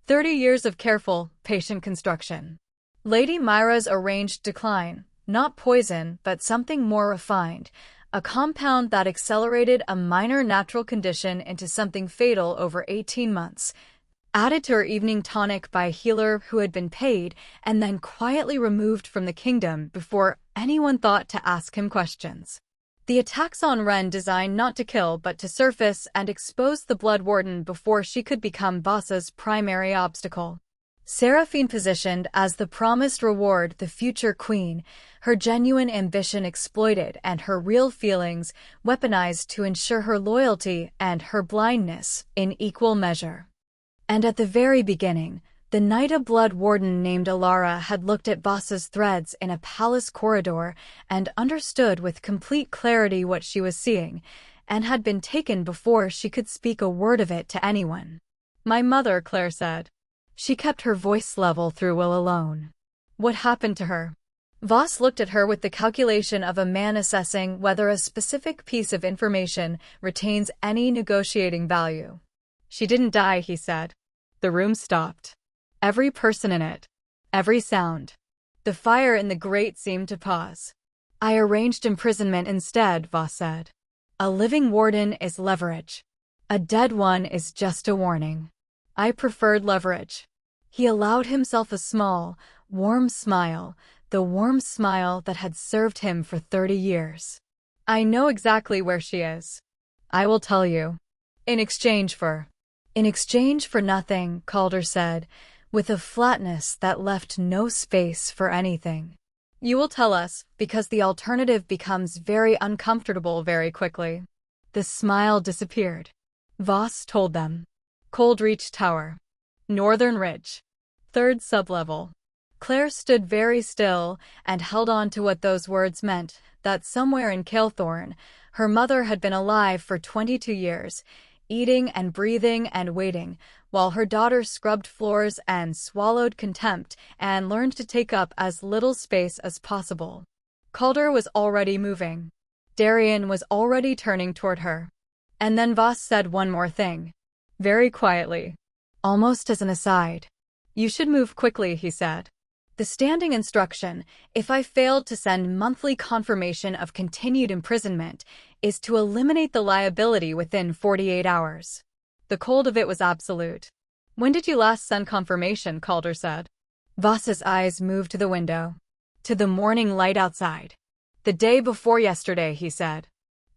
30 years of careful, patient construction. Lady Myra's arranged decline, not poison, but something more refined, a compound that accelerated a minor natural condition into something fatal over 18 months, added to her evening tonic by a healer who had been paid and then quietly removed from the kingdom before anyone thought to ask him questions. The attacks on Ren designed not to kill but to surface and expose the Blood Warden before she could become Vasa's primary obstacle. Seraphine positioned as the promised reward, the future queen, her genuine ambition exploited and her real feelings weaponized to ensure her loyalty and her blindness in equal measure. And at the very beginning, the night a Blood Warden named Alara had looked at Vasa's threads in a palace corridor and understood with complete clarity what she was seeing, and had been taken before she could speak a word of it to anyone. "My mother," Claire said. She kept her voice level through Will alone. "What happened to her?" Voss looked at her with the calculation of a man assessing whether a specific piece of information retains any negotiating value. "She didn't die," he said. The room stopped. Every person in it. Every sound. The fire in the grate seemed to pause. "I arranged imprisonment instead," Voss said. "A living warden is leverage. A dead one is just a warning. I preferred leverage." He allowed himself a small, warm smile, the warm smile that had served him for 30 years. "I know exactly where she is. I will tell you. In exchange for..." "In exchange for nothing," Calder said, with a flatness that left no space for anything. "You will tell us, because the alternative becomes very uncomfortable very quickly." The smile disappeared. Voss told them. Coldreach Tower. Northern Ridge. 3rd sublevel. Claire stood very still and held on to what those words meant, that somewhere in Calethorn, her mother had been alive for 22 years, eating and breathing and waiting, while her daughter scrubbed floors and swallowed contempt and learned to take up as little space as possible. Calder was already moving. Darian was already turning toward her. And then Voss said one more thing. Very quietly. Almost as an aside. "You should move quickly," he said. "The standing instruction, if I failed to send monthly confirmation of continued imprisonment, is to eliminate the liability within 48 hours. The cold of it was absolute." "When did you last send confirmation?" Calder said. Voss's eyes moved to the window. "To the morning light outside." "The day before yesterday," he said.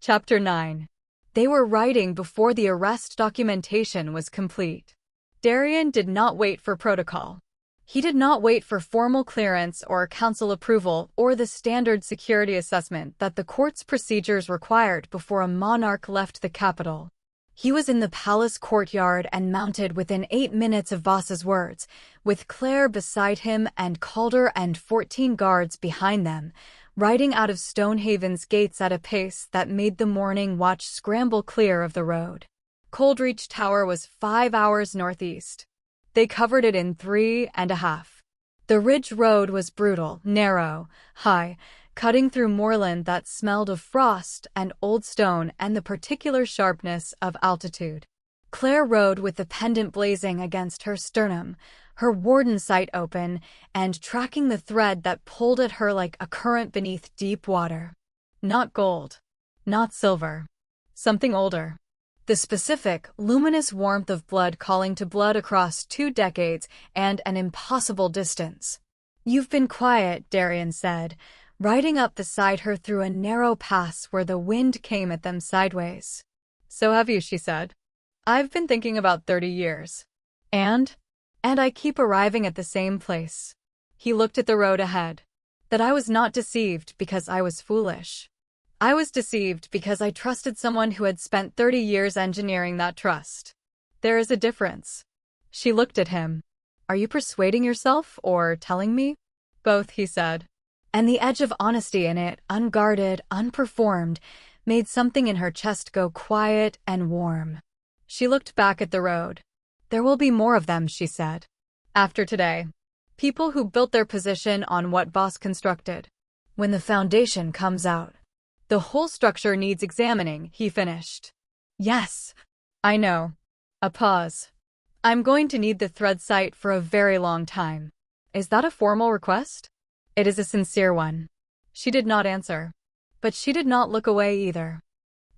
Chapter 9. They were writing before the arrest documentation was complete. Darian did not wait for protocol. He did not wait for formal clearance or council approval or the standard security assessment that the court's procedures required before a monarch left the capital. He was in the palace courtyard and mounted within 8 minutes of Voss's words, with Claire beside him and Calder and 14 guards behind them, riding out of Stonehaven's gates at a pace that made the morning watch scramble clear of the road. Coldreach Tower was 5 hours northeast. They covered it in 3.5. The ridge road was brutal, narrow, high, cutting through moorland that smelled of frost and old stone and the particular sharpness of altitude. Claire rode with the pendant blazing against her sternum, her warden sight open, and tracking the thread that pulled at her like a current beneath deep water. Not gold. Not silver. Something older. The specific, luminous warmth of blood calling to blood across 2 decades and an impossible distance. "You've been quiet," Darian said, riding up beside her through a narrow pass where the wind came at them sideways. "So have you," she said. "I've been thinking about 30 years. And I keep arriving at the same place." He looked at the road ahead. "That I was not deceived because I was foolish. I was deceived because I trusted someone who had spent 30 years engineering that trust. There is a difference." She looked at him. Are you persuading yourself or telling me? Both, he said. And the edge of honesty in it, unguarded, unperformed, made something in her chest go quiet and warm. She looked back at the road. There will be more of them, she said. After today. People who built their position on what Boss constructed. When the foundation comes out, the whole structure needs examining, he finished. Yes. I know. A pause. I'm going to need the thread site for a very long time. Is that a formal request? It is a sincere one. She did not answer. But she did not look away either.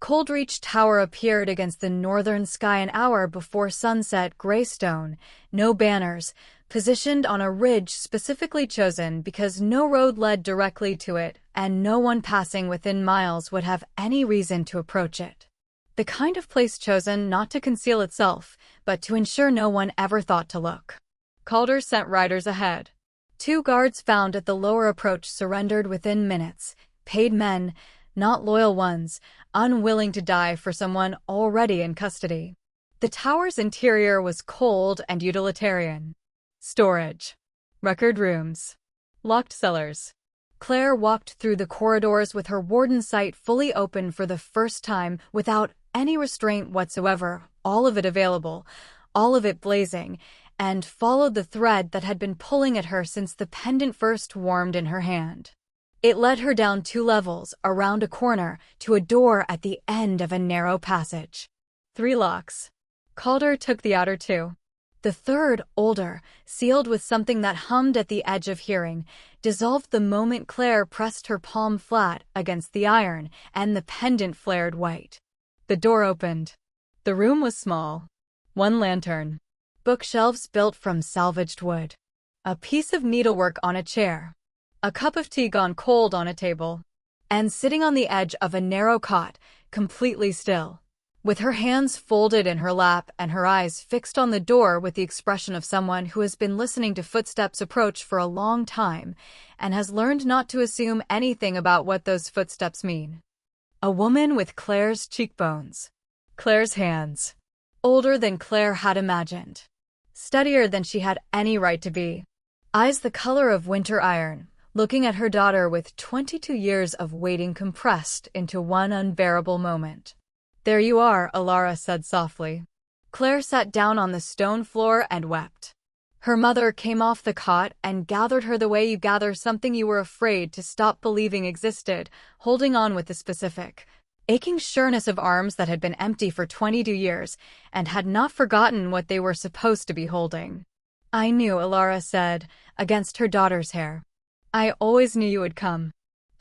Coldreach Tower appeared against the northern sky an hour before sunset, gray stone, no banners, positioned on a ridge specifically chosen because no road led directly to it and no one passing within miles would have any reason to approach it. The kind of place chosen not to conceal itself, but to ensure no one ever thought to look. Calder sent riders ahead. 2 guards found at the lower approach surrendered within minutes, paid men, not loyal ones, unwilling to die for someone already in custody. The tower's interior was cold and utilitarian. Storage. Record rooms. Locked cellars. Claire walked through the corridors with her warden sight fully open for the first time without any restraint whatsoever, all of it available, all of it blazing, and followed the thread that had been pulling at her since the pendant first warmed in her hand. It led her down 2 levels, around a corner, to a door at the end of a narrow passage. 3 locks. Calder took the outer 2. The third, older, sealed with something that hummed at the edge of hearing, dissolved the moment Claire pressed her palm flat against the iron and the pendant flared white. The door opened. The room was small. 1 lantern. Bookshelves built from salvaged wood. A piece of needlework on a chair. A cup of tea gone cold on a table. And sitting on the edge of a narrow cot, completely still, with her hands folded in her lap and her eyes fixed on the door with the expression of someone who has been listening to footsteps approach for a long time and has learned not to assume anything about what those footsteps mean. A woman with Claire's cheekbones. Claire's hands. Older than Claire had imagined. Steadier than she had any right to be. Eyes the color of winter iron, looking at her daughter with 22 years of waiting compressed into one unbearable moment. There you are, Alara said softly. Claire sat down on the stone floor and wept. Her mother came off the cot and gathered her the way you gather something you were afraid to stop believing existed, holding on with the specific, aching sureness of arms that had been empty for 22 years and had not forgotten what they were supposed to be holding. I knew, Alara said, against her daughter's hair. I always knew you would come.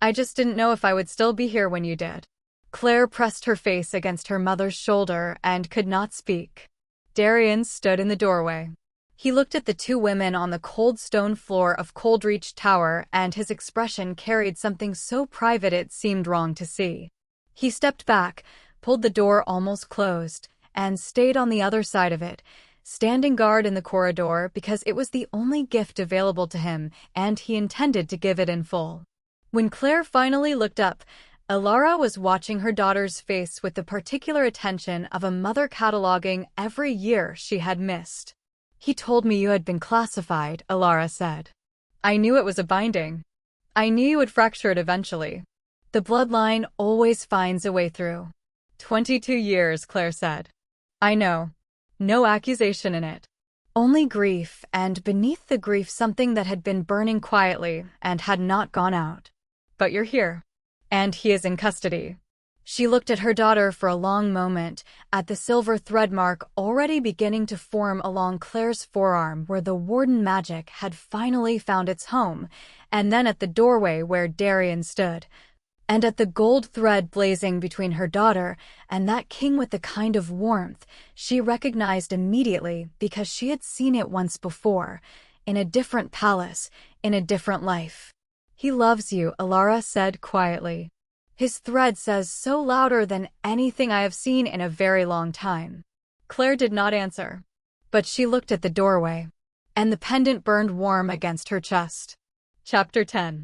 I just didn't know if I would still be here when you did. Claire pressed her face against her mother's shoulder and could not speak. Darian stood in the doorway. He looked at the 2 women on the cold stone floor of Coldreach Tower, and his expression carried something so private it seemed wrong to see. He stepped back, pulled the door almost closed, and stayed on the other side of it, standing guard in the corridor because it was the only gift available to him, and he intended to give it in full. When Claire finally looked up, Alara was watching her daughter's face with the particular attention of a mother cataloging every year she had missed. He told me you had been classified, Alara said. I knew it was a binding. I knew you would fracture it eventually. The bloodline always finds a way through. 22 years, Claire said. I know. No accusation in it. Only grief, and beneath the grief something that had been burning quietly and had not gone out. But you're here. And he is in custody. She looked at her daughter for a long moment, at the silver thread mark already beginning to form along Claire's forearm where the warden magic had finally found its home, and then at the doorway where Darian stood, and at the gold thread blazing between her daughter and that king with the kind of warmth she recognized immediately because she had seen it once before, in a different palace, in a different life. He loves you, Alara said quietly. His thread says so louder than anything I have seen in a very long time. Claire did not answer, but she looked at the doorway, and the pendant burned warm against her chest. Chapter 10.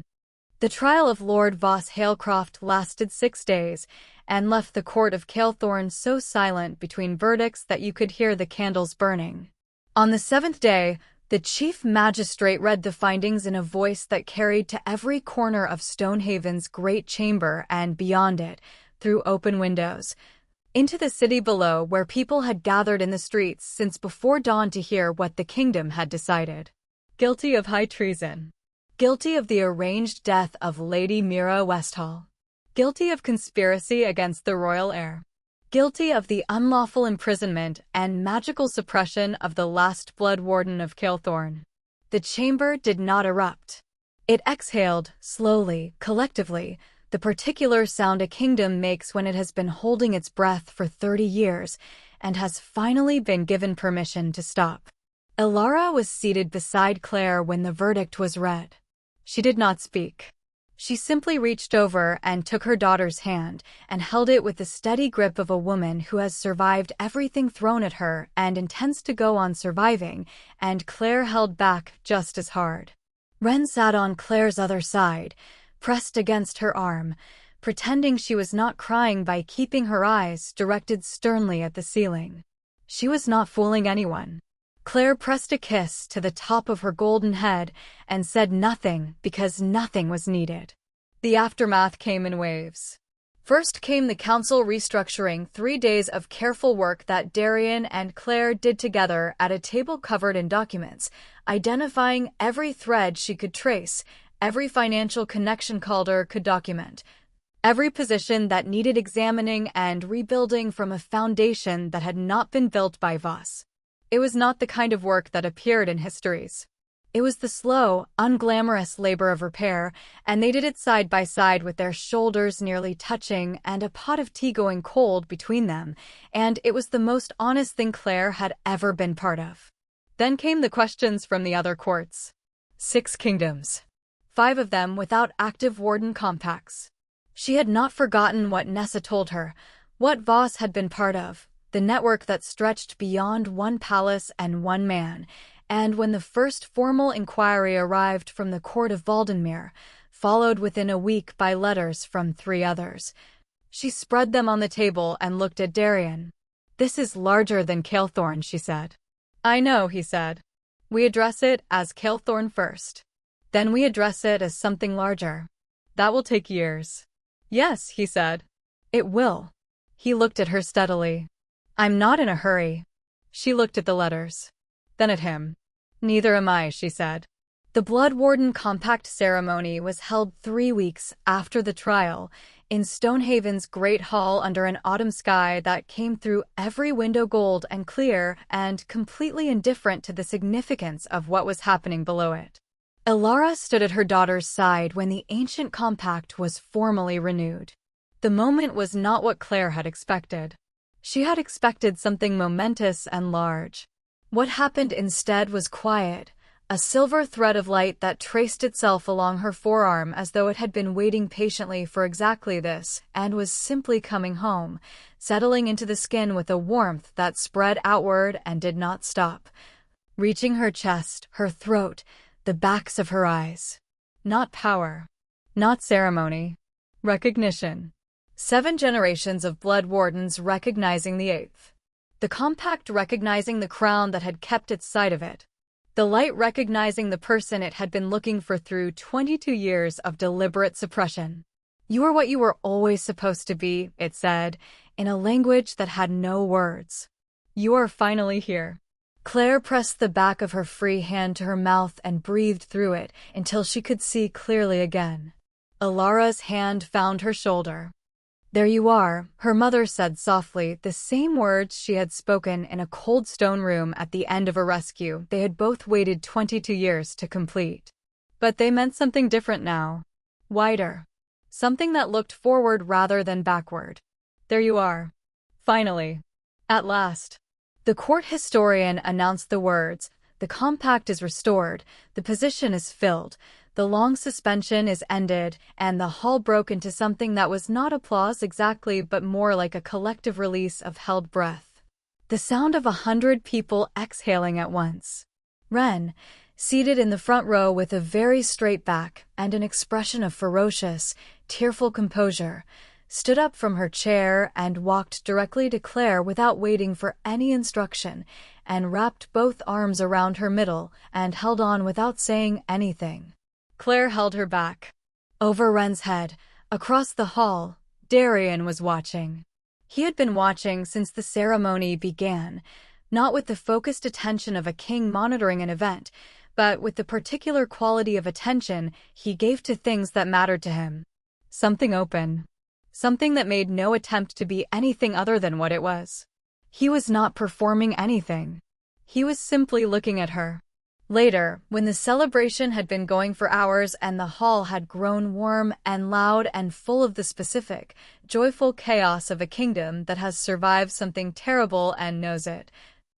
The trial of Lord Voss Halecroft lasted 6 days, and left the court of Calethorn so silent between verdicts that you could hear the candles burning. On the 7th day, The chief magistrate read the findings in a voice that carried to every corner of Stonehaven's great chamber and beyond it, through open windows, into the city below where people had gathered in the streets since before dawn to hear what the kingdom had decided. Guilty of high treason. Guilty of the arranged death of Lady Mira Westhall. Guilty of conspiracy against the royal heir. Guilty of the unlawful imprisonment and magical suppression of the last blood warden of Kilthorne. The chamber did not erupt. It exhaled, slowly, collectively, the particular sound a kingdom makes when it has been holding its breath for 30 years and has finally been given permission to stop. Elara was seated beside Claire when the verdict was read. She did not speak. She simply reached over and took her daughter's hand and held it with the steady grip of a woman who has survived everything thrown at her and intends to go on surviving, and Claire held back just as hard. Ren sat on Claire's other side, pressed against her arm, pretending she was not crying by keeping her eyes directed sternly at the ceiling. She was not fooling anyone. Claire pressed a kiss to the top of her golden head and said nothing because nothing was needed. The aftermath came in waves. First came the council restructuring 3 days of careful work that Darian and Claire did together at a table covered in documents, identifying every thread she could trace, every financial connection Calder could document, every position that needed examining and rebuilding from a foundation that had not been built by Voss. It was not the kind of work that appeared in histories. It was the slow, unglamorous labor of repair, and they did it side by side with their shoulders nearly touching and a pot of tea going cold between them, and it was the most honest thing Claire had ever been part of. Then came the questions from the other courts. 6 kingdoms. 5 of them without active warden compacts. She had not forgotten what Nessa told her, what Voss had been part of, the network that stretched beyond one palace and one man, and when the first formal inquiry arrived from the court of Valdenmere, followed within a week by letters from 3 others, she spread them on the table and looked at Darian. "This is larger than Kilthorne," she said. "I know," he said. "We address it as Kilthorne first. Then we address it as something larger. That will take years." "Yes," he said. "It will." He looked at her steadily. "I'm not in a hurry." She looked at the letters. Then at him. "Neither am I," she said. The Blood Warden Compact ceremony was held 3 weeks after the trial, in Stonehaven's great hall under an autumn sky that came through every window gold and clear and completely indifferent to the significance of what was happening below it. Elara stood at her daughter's side when the ancient compact was formally renewed. The moment was not what Claire had expected. She had expected something momentous and large. What happened instead was quiet, a silver thread of light that traced itself along her forearm as though it had been waiting patiently for exactly this and was simply coming home, settling into the skin with a warmth that spread outward and did not stop, reaching her chest, her throat, the backs of her eyes. Not power. Not ceremony. Recognition. 7 generations of Blood Wardens recognizing the 8th. The compact recognizing the crown that had kept its sight of it. The light recognizing the person it had been looking for through 22 years of deliberate suppression. "You are what you were always supposed to be," it said, in a language that had no words. "You are finally here." Claire pressed the back of her free hand to her mouth and breathed through it until she could see clearly again. Elara's hand found her shoulder. "There you are," her mother said softly, the same words she had spoken in a cold stone room at the end of a rescue they had both waited 22 years to complete. But they meant something different now. Wider. Something that looked forward rather than backward. "There you are. Finally. At last." The court historian announced the words, "The compact is restored, the position is filled, the long suspension is ended," and the hall broke into something that was not applause exactly but more like a collective release of held breath. The sound of 100 people exhaling at once. Ren, seated in the front row with a very straight back and an expression of ferocious, tearful composure, stood up from her chair and walked directly to Claire without waiting for any instruction, and wrapped both arms around her middle and held on without saying anything. Claire held her back. Over Ren's head, across the hall, Darian was watching. He had been watching since the ceremony began, not with the focused attention of a king monitoring an event, but with the particular quality of attention he gave to things that mattered to him. Something open. Something that made no attempt to be anything other than what it was. He was not performing anything. He was simply looking at her. Later, when the celebration had been going for hours and the hall had grown warm and loud and full of the specific, joyful chaos of a kingdom that has survived something terrible and knows it,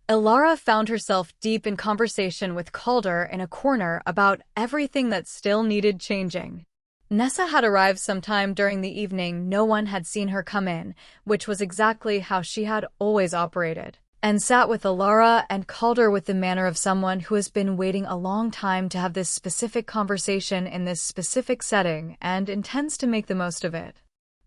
Ilara found herself deep in conversation with Calder in a corner about everything that still needed changing. Nessa had arrived sometime during the evening. No one had seen her come in, which was exactly how she had always operated, and sat with Ilara and Calder with the manner of someone who has been waiting a long time to have this specific conversation in this specific setting and intends to make the most of it.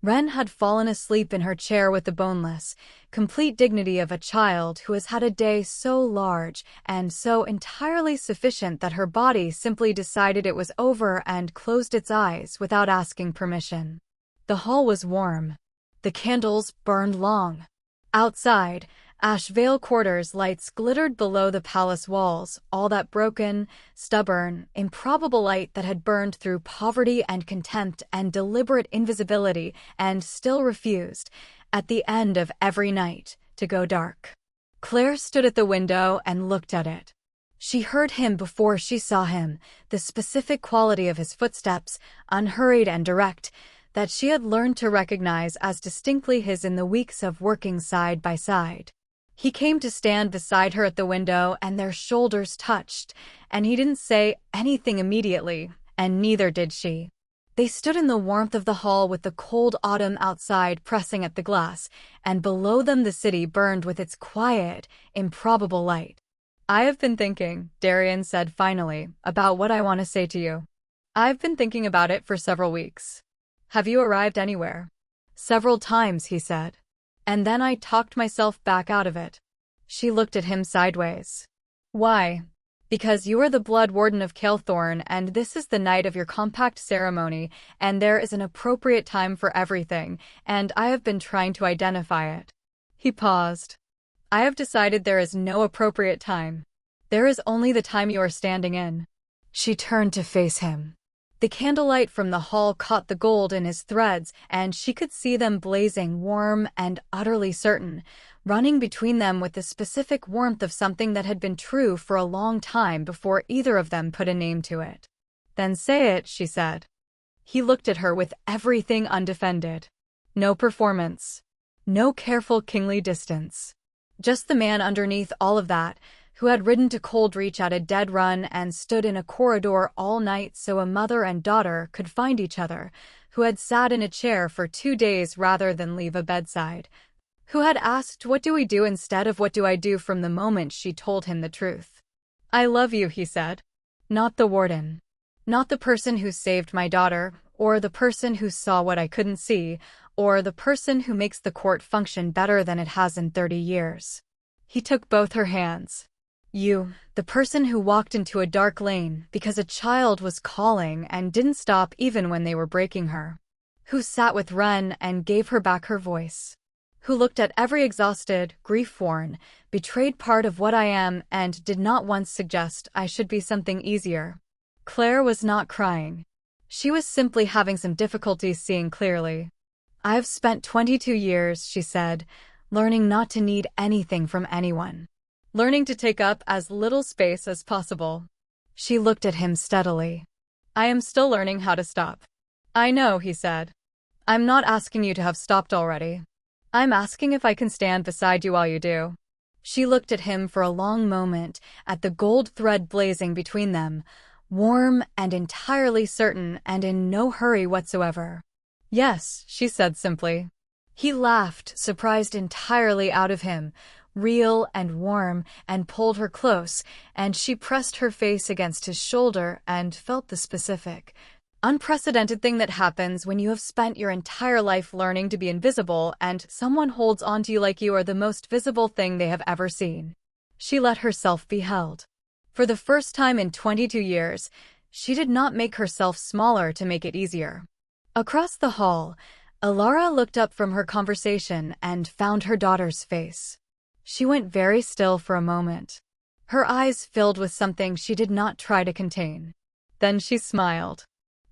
Ren had fallen asleep in her chair with the boneless, complete dignity of a child who has had a day so large and so entirely sufficient that her body simply decided it was over and closed its eyes without asking permission. The hall was warm. The candles burned long. Outside, Ashvale Quarters lights glittered below the palace walls, all that broken, stubborn, improbable light that had burned through poverty and contempt and deliberate invisibility and still refused, at the end of every night, to go dark. Claire stood at the window and looked at it. She heard him before she saw him, the specific quality of his footsteps, unhurried and direct, that she had learned to recognize as distinctly his in the weeks of working side by side. He came to stand beside her at the window and their shoulders touched, and he didn't say anything immediately, and neither did she. They stood in the warmth of the hall with the cold autumn outside pressing at the glass, and below them the city burned with its quiet, improbable light. "I have been thinking," Darian said finally, "about what I want to say to you. I've been thinking about it for several weeks. Have you arrived anywhere?" "Several times," he said. "And then I talked myself back out of it." She looked at him sideways. "Why?" "Because you are the blood warden of Calethorn, and this is the night of your compact ceremony, and there is an appropriate time for everything, and I have been trying to identify it." He paused. "I have decided there is no appropriate time. There is only the time you are standing in." She turned to face him. The candlelight from the hall caught the gold in his threads, and she could see them blazing warm and utterly certain, running between them with the specific warmth of something that had been true for a long time before either of them put a name to it. "Then say it," she said. He looked at her with everything undefended. No performance. No careful kingly distance. Just the man underneath all of that, who had ridden to Coldreach at a dead run and stood in a corridor all night so a mother and daughter could find each other, who had sat in a chair for 2 days rather than leave a bedside, who had asked what do we do instead of what do I do from the moment she told him the truth. "I love you," he said. "Not the warden. Not the person who saved my daughter, or the person who saw what I couldn't see, or the person who makes the court function better than it has in 30 years. He took both her hands. "You, the person who walked into a dark lane because a child was calling and didn't stop even when they were breaking her. Who sat with Ren and gave her back her voice. Who looked at every exhausted, grief-worn, betrayed part of what I am and did not once suggest I should be something easier." Claire was not crying. She was simply having some difficulty seeing clearly. "I've spent 22 years," she said, "learning not to need anything from anyone. Learning to take up as little space as possible." She looked at him steadily. "I am still learning how to stop." "I know," he said. "I'm not asking you to have stopped already. I'm asking if I can stand beside you while you do." She looked at him for a long moment, at the gold thread blazing between them, warm and entirely certain and in no hurry whatsoever. "Yes," she said simply. He laughed, surprised entirely out of him, real and warm, and pulled her close, and she pressed her face against his shoulder and felt the specific, unprecedented thing that happens when you have spent your entire life learning to be invisible and someone holds onto you like you are the most visible thing they have ever seen. She let herself be held. For the first time in 22 years, she did not make herself smaller to make it easier. Across the hall, Alara looked up from her conversation and found her daughter's face. She went very still for a moment. Her eyes filled with something she did not try to contain. Then she smiled.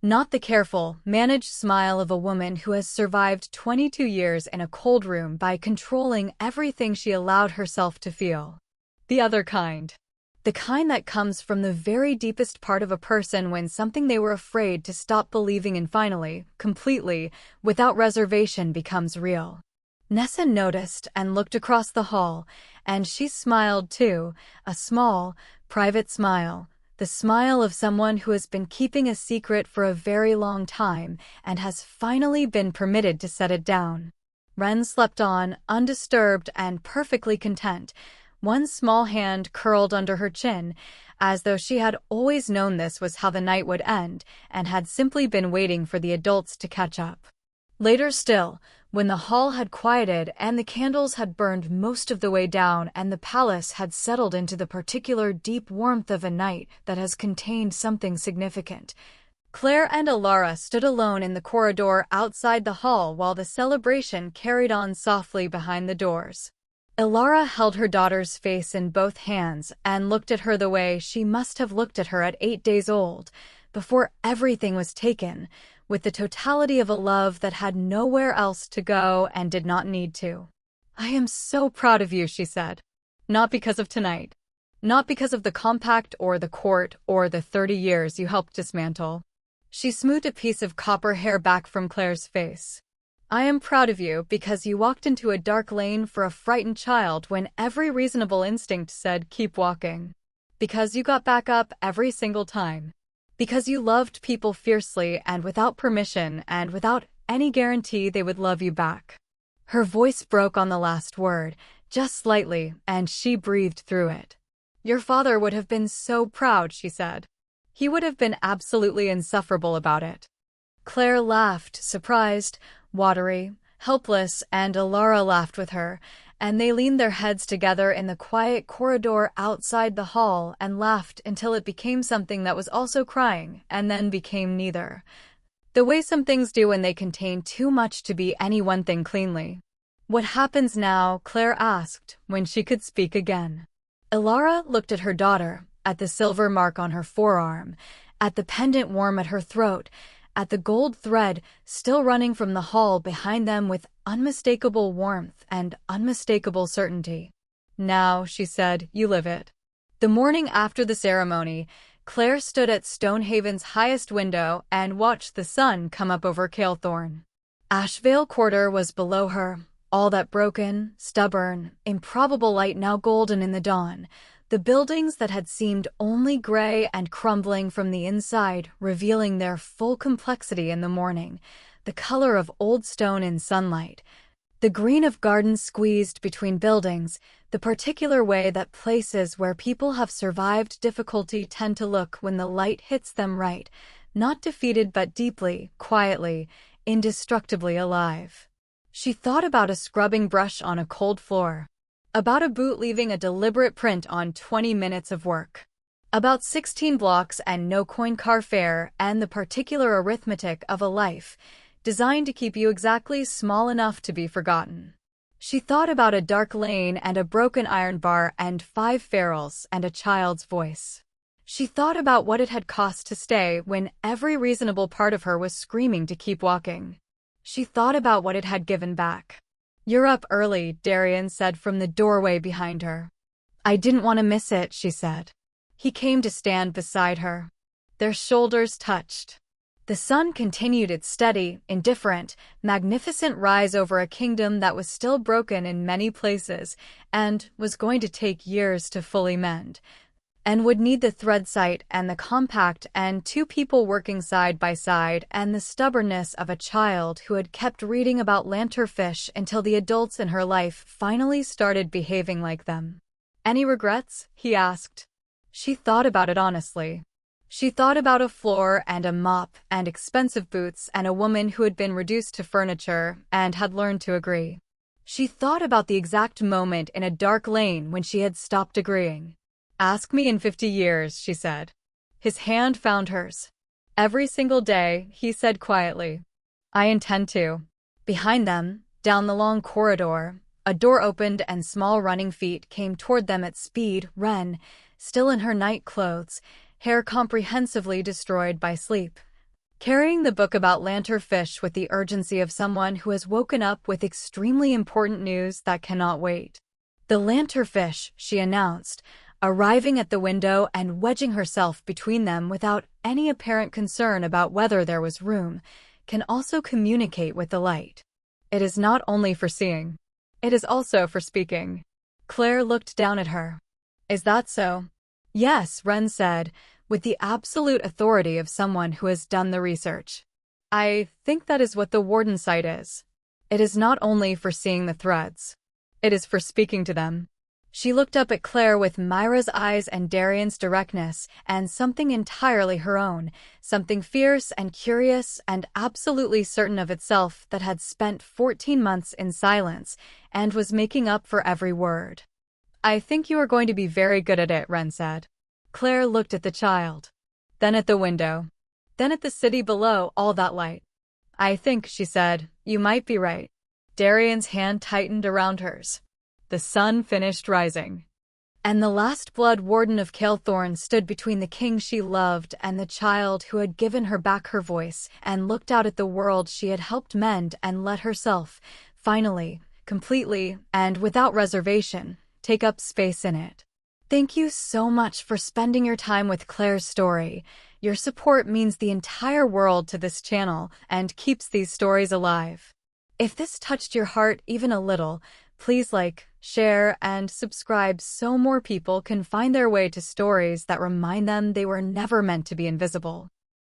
Not the careful, managed smile of a woman who has survived 22 years in a cold room by controlling everything she allowed herself to feel. The other kind. The kind that comes from the very deepest part of a person when something they were afraid to stop believing in finally, completely, without reservation becomes real. Nessa noticed and looked across the hall, and she smiled too, a small, private smile, the smile of someone who has been keeping a secret for a very long time and has finally been permitted to set it down. Ren slept on, undisturbed and perfectly content, one small hand curled under her chin, as though she had always known this was how the night would end and had simply been waiting for the adults to catch up. Later still, when the hall had quieted and the candles had burned most of the way down and the palace had settled into the particular deep warmth of a night that has contained something significant, Claire and Alara stood alone in the corridor outside the hall while the celebration carried on softly behind the doors. Alara held her daughter's face in both hands and looked at her the way she must have looked at her at 8 days old, before everything was taken, with the totality of a love that had nowhere else to go and did not need to. "I am so proud of you," she said. "Not because of tonight. Not because of the compact or the court or the 30 years you helped dismantle." She smoothed a piece of copper hair back from Claire's face. "I am proud of you because you walked into a dark lane for a frightened child when every reasonable instinct said keep walking. Because you got back up every single time. Because you loved people fiercely and without permission and without any guarantee they would love you back." Her voice broke on the last word, just slightly, and she breathed through it. "Your father would have been so proud," she said. "He would have been absolutely insufferable about it." Claire laughed, surprised, watery, helpless, and Alara laughed with her, and they leaned their heads together in the quiet corridor outside the hall and laughed until it became something that was also crying, and then became neither. The way some things do when they contain too much to be any one thing cleanly. "What happens now?" Claire asked, when she could speak again. Alara looked at her daughter, at the silver mark on her forearm, at the pendant warm at her throat, at the gold thread still running from the hall behind them with unmistakable warmth and unmistakable certainty. "Now," she said, "you live it." The morning after the ceremony, Claire stood at Stonehaven's highest window and watched the sun come up over Calethorn. Ashvale Quarter was below her, all that broken, stubborn, improbable light now golden in the dawn. The buildings that had seemed only gray and crumbling from the inside, revealing their full complexity in the morning, the color of old stone in sunlight, the green of gardens squeezed between buildings, the particular way that places where people have survived difficulty tend to look when the light hits them right, not defeated but deeply, quietly, indestructibly alive. She thought about a scrubbing brush on a cold floor. About a boot leaving a deliberate print on 20 minutes of work. About 16 blocks and no coin car fare and the particular arithmetic of a life, designed to keep you exactly small enough to be forgotten. She thought about a dark lane and a broken iron bar and 5 ferals and a child's voice. She thought about what it had cost to stay when every reasonable part of her was screaming to keep walking. She thought about what it had given back. "You're up early," Darian said from the doorway behind her. "I didn't want to miss it," she said. He came to stand beside her. Their shoulders touched. The sun continued its steady, indifferent, magnificent rise over a kingdom that was still broken in many places and was going to take years to fully mend, and would need the thread sight and the compact and 2 people working side by side and the stubbornness of a child who had kept reading about lanternfish until the adults in her life finally started behaving like them. "Any regrets?" he asked. She thought about it honestly. She thought about a floor and a mop and expensive boots and a woman who had been reduced to furniture and had learned to agree. She thought about the exact moment in a dark lane when she had stopped agreeing. "Ask me in 50 years," she said. His hand found hers. "Every single day," he said quietly. "I intend to." Behind them, down the long corridor, a door opened and small running feet came toward them at speed. Wren, still in her night clothes, hair comprehensively destroyed by sleep, carrying the book about lanternfish with the urgency of someone who has woken up with extremely important news that cannot wait. "The lanternfish," she announced, arriving at the window and wedging herself between them without any apparent concern about whether there was room, "can also communicate with the light. It is not only for seeing. It is also for speaking." Claire looked down at her. "Is that so?" "Yes," Wren said, with the absolute authority of someone who has done the research. "I think that is what the warden site is. It is not only for seeing the threads. It is for speaking to them." She looked up at Claire with Myra's eyes and Darian's directness, and something entirely her own, something fierce and curious and absolutely certain of itself that had spent 14 months in silence and was making up for every word. "I think you are going to be very good at it," Wren said. Claire looked at the child, then at the window, then at the city below, all that light. "I think," she said, "you might be right." Darian's hand tightened around hers. The sun finished rising, and the last blood warden of Calethorn stood between the king she loved and the child who had given her back her voice and looked out at the world she had helped mend and let herself, finally, completely, and without reservation, take up space in it. Thank you so much for spending your time with Claire's story. Your support means the entire world to this channel and keeps these stories alive. If this touched your heart even a little, please like, share, and subscribe so more people can find their way to stories that remind them they were never meant to be invisible.